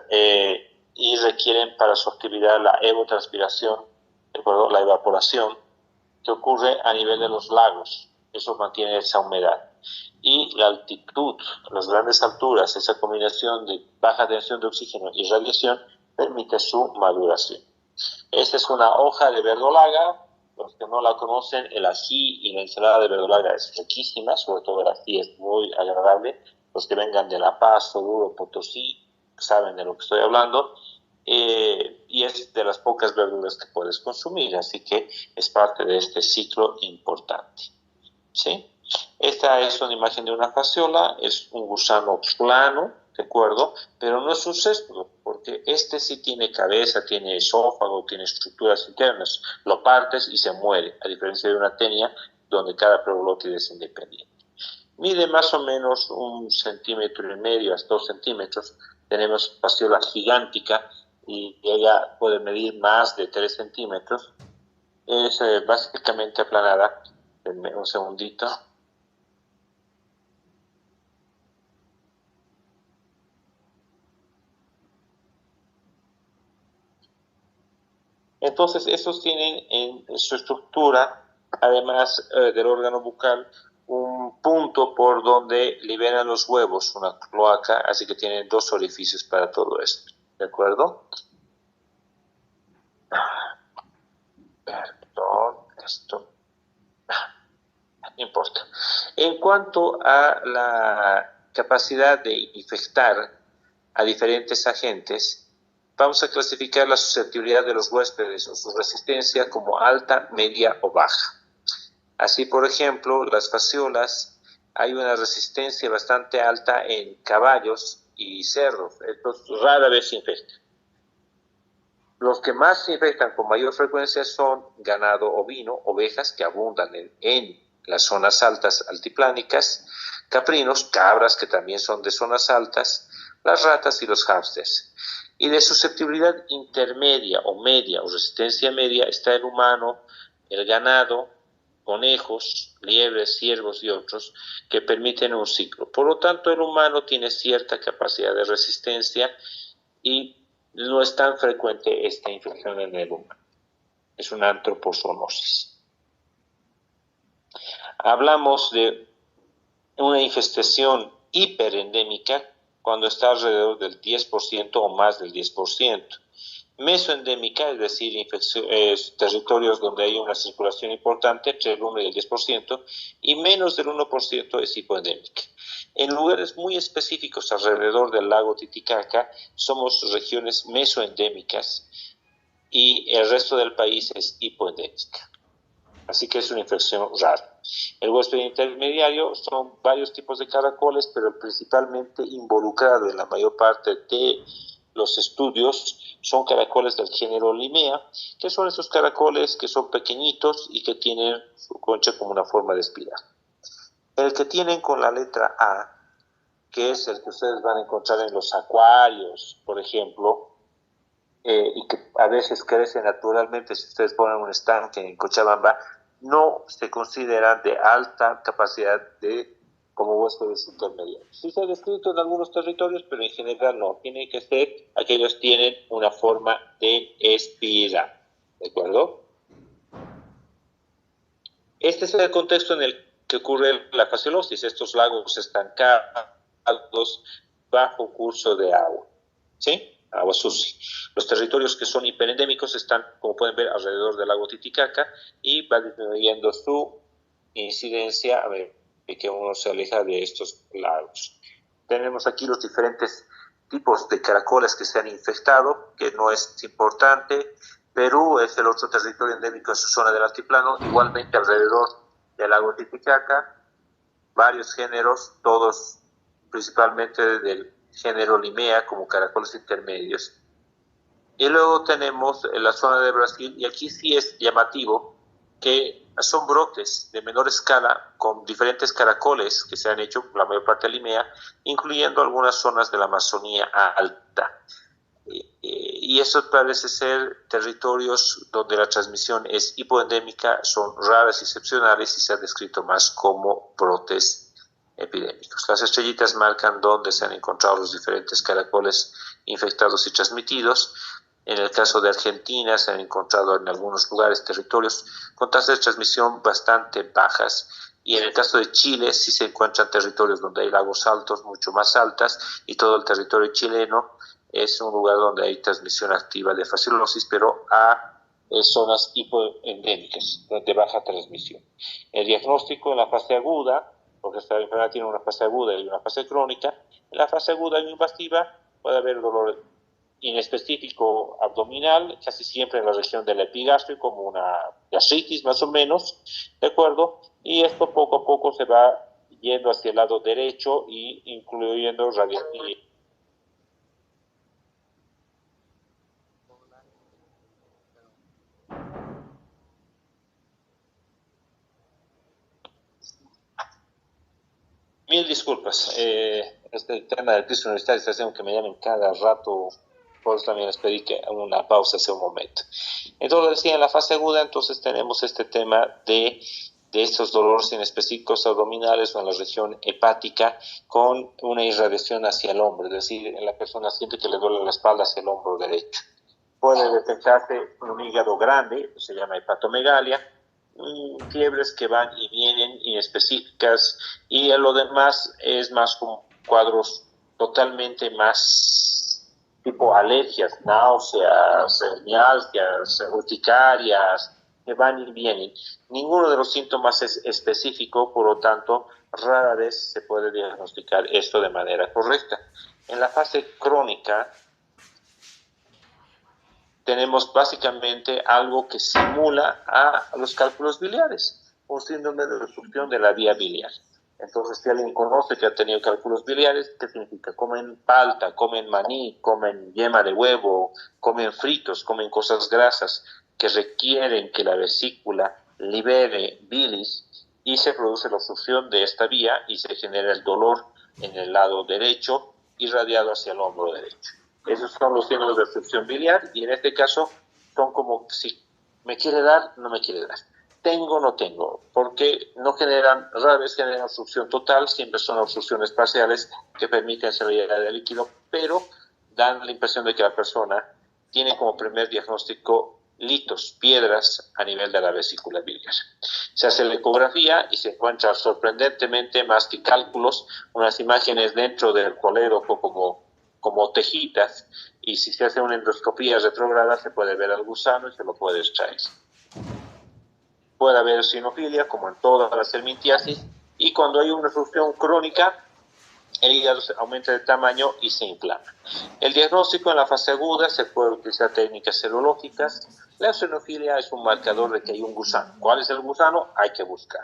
y requieren para su actividad la evotranspiración, la evaporación que ocurre a nivel de los lagos. Eso mantiene esa humedad. Y la altitud, las grandes alturas, esa combinación de baja tensión de oxígeno y radiación permite su maduración. Esta es una hoja de verdolaga. Los que no la conocen, el ají y la ensalada de verdolaga es riquísima, sobre todo el ají es muy agradable. Los que vengan de La Paz, Oruro, Potosí, saben de lo que estoy hablando. Y es de las pocas verduras que puedes consumir, así que es parte de este ciclo importante, ¿sí? Esta es una imagen de una fasciola, es un gusano plano, ¿de acuerdo? Pero no es un céspado, porque este sí tiene cabeza, tiene esófago, tiene estructuras internas. Lo partes y se muere, a diferencia de una tenia donde cada proglótide es independiente. Mide más o menos 1,5 centímetros hasta 2 centímetros. Tenemos fasciola gigántica y ella puede medir más de 3 centímetros. Es básicamente aplanada. Denme un segundito. Entonces, estos tienen en su estructura, además del órgano bucal, un punto por donde liberan los huevos, una cloaca, así que tienen 2 orificios para todo esto, ¿de acuerdo? Perdón, esto no importa. En cuanto a la capacidad de infectar a diferentes agentes, vamos a clasificar la susceptibilidad de los huéspedes o su resistencia como alta, media o baja. Así, por ejemplo, las fasciolas, hay una resistencia bastante alta en caballos y cerdos. Estos rara vez se infectan. Los que más se infectan con mayor frecuencia son ganado ovino, ovejas que abundan en las zonas altas altiplánicas, caprinos, cabras que también son de zonas altas, las ratas y los hámsters. Y de susceptibilidad intermedia o media o resistencia media está el humano, el ganado, conejos, liebres, ciervos y otros que permiten un ciclo. Por lo tanto, el humano tiene cierta capacidad de resistencia y no es tan frecuente esta infección en el humano. Es una antropozoonosis. Hablamos de una infestación hiperendémica cuando está alrededor del 10% o más del 10%. Mesoendémica, es decir, territorios donde hay una circulación importante entre el 1 y el 10%, y menos del 1% es hipoendémica. En lugares muy específicos alrededor del lago Titicaca somos regiones mesoendémicas y el resto del país es hipoendémica. Así que es una infección rara. El huésped intermediario son varios tipos de caracoles, pero principalmente involucrado en la mayor parte de los estudios son caracoles del género Limea, que son esos caracoles que son pequeñitos y que tienen su concha como una forma de espiral. El que tienen con la letra A, que es el que ustedes van a encontrar en los acuarios, por ejemplo, y que a veces crece naturalmente si ustedes ponen un estanque en Cochabamba, no se consideran de alta capacidad como huéspedes intermediarios. Sí se ha descrito en algunos territorios, pero en general no. Tienen que ser aquellos que tienen una forma de espiral. ¿De acuerdo? Este es el contexto en el que ocurre la fasciolosis, estos lagos estancados bajo curso de agua. ¿Sí? Agua sucia. Los territorios que son hiperendémicos están, como pueden ver, alrededor del lago Titicaca y va disminuyendo su incidencia a ver que uno se aleja de estos lagos. Tenemos aquí los diferentes tipos de caracoles que se han infectado, que no es importante. Perú es el otro territorio endémico en su zona del altiplano, igualmente alrededor del lago Titicaca, varios géneros, todos principalmente del género Limea como caracoles intermedios. Y luego tenemos la zona de Brasil, y aquí sí es llamativo que son brotes de menor escala con diferentes caracoles que se han hecho, la mayor parte de Limea, incluyendo algunas zonas de la Amazonía alta. Y eso parece ser territorios donde la transmisión es hipoendémica, son raras y excepcionales y se han descrito más como brotes epidémicos. Las estrellitas marcan dónde se han encontrado los diferentes caracoles infectados y transmitidos. En el caso de Argentina se han encontrado en algunos lugares, territorios con tasas de transmisión bastante bajas, y en el caso de Chile sí se encuentran territorios donde hay lagos altos, mucho más altas, y todo el territorio chileno es un lugar donde hay transmisión activa de fasciolosis, pero a zonas hipoendémicas, de baja transmisión. El diagnóstico en la fase aguda, porque esta enfermedad tiene una fase aguda y una fase crónica. En la fase aguda invasiva puede haber dolor inespecífico abdominal, casi siempre en la región del epigastrio, como una gastritis más o menos, ¿de acuerdo? Y esto poco a poco se va yendo hacia el lado derecho y incluyendo radiación. Mil disculpas, este tema del piso universitario está haciendo que me llamen cada rato, por eso también les pedí que una pausa hace un momento. Entonces decía, en la fase aguda, entonces tenemos este tema de estos dolores inespecíficos abdominales o en la región hepática con una irradiación hacia el hombro, es decir, la persona siente que le duele la espalda hacia el hombro derecho. Puede detectarse un hígado grande, se llama hepatomegalia, fiebres que van y vienen inespecíficas, y lo demás es más como cuadros totalmente más tipo alergias, náuseas, mialgias, urticarias, que van y vienen. Ninguno de los síntomas es específico, por lo tanto, rara vez se puede diagnosticar esto de manera correcta. En la fase crónica, tenemos básicamente algo que simula a los cálculos biliares, un síndrome de obstrucción de la vía biliar. Entonces, si alguien conoce que ha tenido cálculos biliares, ¿qué significa? Comen palta, comen maní, comen yema de huevo, comen fritos, comen cosas grasas que requieren que la vesícula libere bilis, y se produce la obstrucción de esta vía y se genera el dolor en el lado derecho irradiado hacia el hombro derecho. Esos son los signos de obstrucción biliar, y en este caso son como si me quiere dar, no me quiere dar. Tengo, no tengo, porque no generan, rara vez generan obstrucción total, siempre son obstrucciones parciales que permiten salida de líquido, pero dan la impresión de que la persona tiene como primer diagnóstico litos, piedras a nivel de la vesícula biliar. Se hace la ecografía y se encuentran sorprendentemente más que cálculos, unas imágenes dentro del colédoco como tejidas, y si se hace una endoscopía retrógrada se puede ver al gusano y se lo puede extraer. Puede haber eosinofilia, como en todas las helmintiasis, y cuando hay una erupción crónica, el hígado aumenta de tamaño y se inflama. El diagnóstico en la fase aguda se puede utilizar técnicas serológicas. La eosinofilia es un marcador de que hay un gusano. ¿Cuál es el gusano? Hay que buscar.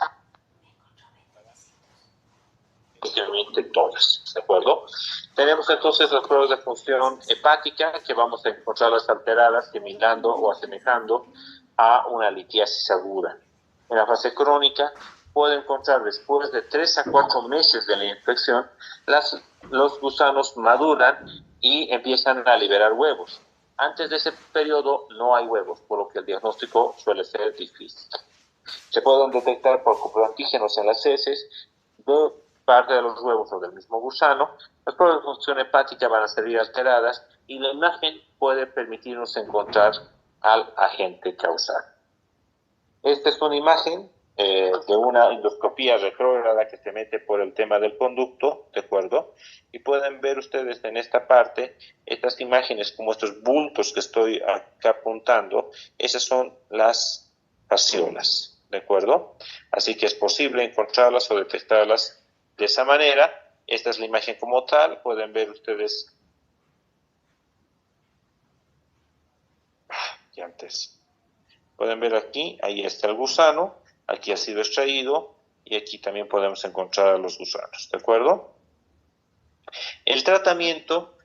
Obviamente todas, ¿de acuerdo? Tenemos entonces las pruebas de función hepática, que vamos a encontrarlas alteradas, similando o asemejando a una litiasis aguda. En la fase crónica puede encontrar después de 3 a 4 meses de la infección, los gusanos maduran y empiezan a liberar huevos. Antes de ese periodo no hay huevos, por lo que el diagnóstico suele ser difícil. Se pueden detectar por coproantígenos en las heces de parte de los huevos o del mismo gusano. Las pruebas de función hepática van a salir alteradas y la imagen puede permitirnos encontrar al agente causal. Esta es una imagen de una endoscopía retrógrada que se mete por el tema del conducto, ¿de acuerdo? Y pueden ver ustedes en esta parte, estas imágenes como estos bultos que estoy acá apuntando, esas son las fasciolas, ¿de acuerdo? Así que es posible encontrarlas o detectarlas de esa manera. Esta es la imagen como tal, pueden ver ustedes y antes. Pueden ver aquí, ahí está el gusano, aquí ha sido extraído y aquí también podemos encontrar a los gusanos, ¿de acuerdo? El tratamiento,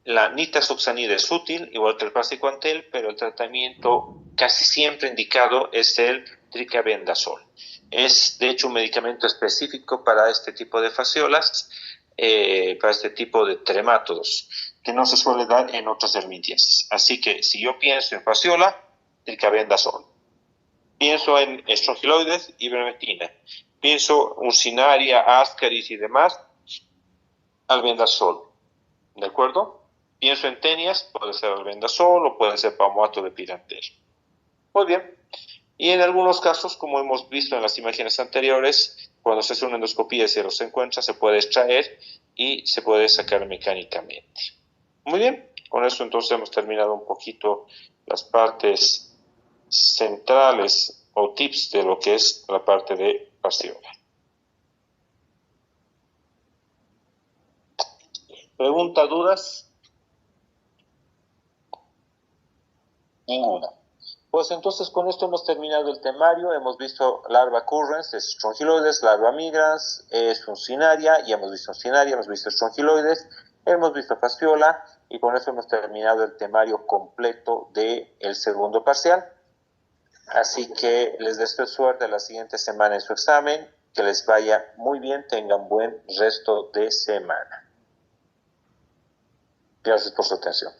la nitazoxanida es útil, igual que el praziquantel, pero el tratamiento casi siempre indicado es el tricabendazol. Es de hecho un medicamento específico para este tipo de fasciolas, para este tipo de tremátodos, que no se suele dar en otras helmintiasis. Así que si yo pienso en fasciola, tricabendazol. Pienso en estrongiloides, ivermectina. Pienso uncinaria, ascaris y demás, albendazol. ¿De acuerdo? Pienso en tenias, puede ser albendazol o puede ser palmoato de pirantel. Muy bien. Y en algunos casos, como hemos visto en las imágenes anteriores, cuando se hace una endoscopía y se los encuentra, se puede extraer y se puede sacar mecánicamente. Muy bien. Con eso entonces hemos terminado un poquito las partes centrales o tips de lo que es la parte de fasciola. ¿Pregunta, dudas? Ninguna. Pues entonces con esto hemos terminado el temario. Hemos visto larva currens, es strongyloides, larva migrans, es uncinaria, ya hemos visto uncinaria, hemos visto strongyloides, hemos visto fasciola y con eso hemos terminado el temario completo del segundo parcial. Así que les deseo suerte la siguiente semana en su examen, que les vaya muy bien, tengan buen resto de semana. Gracias por su atención.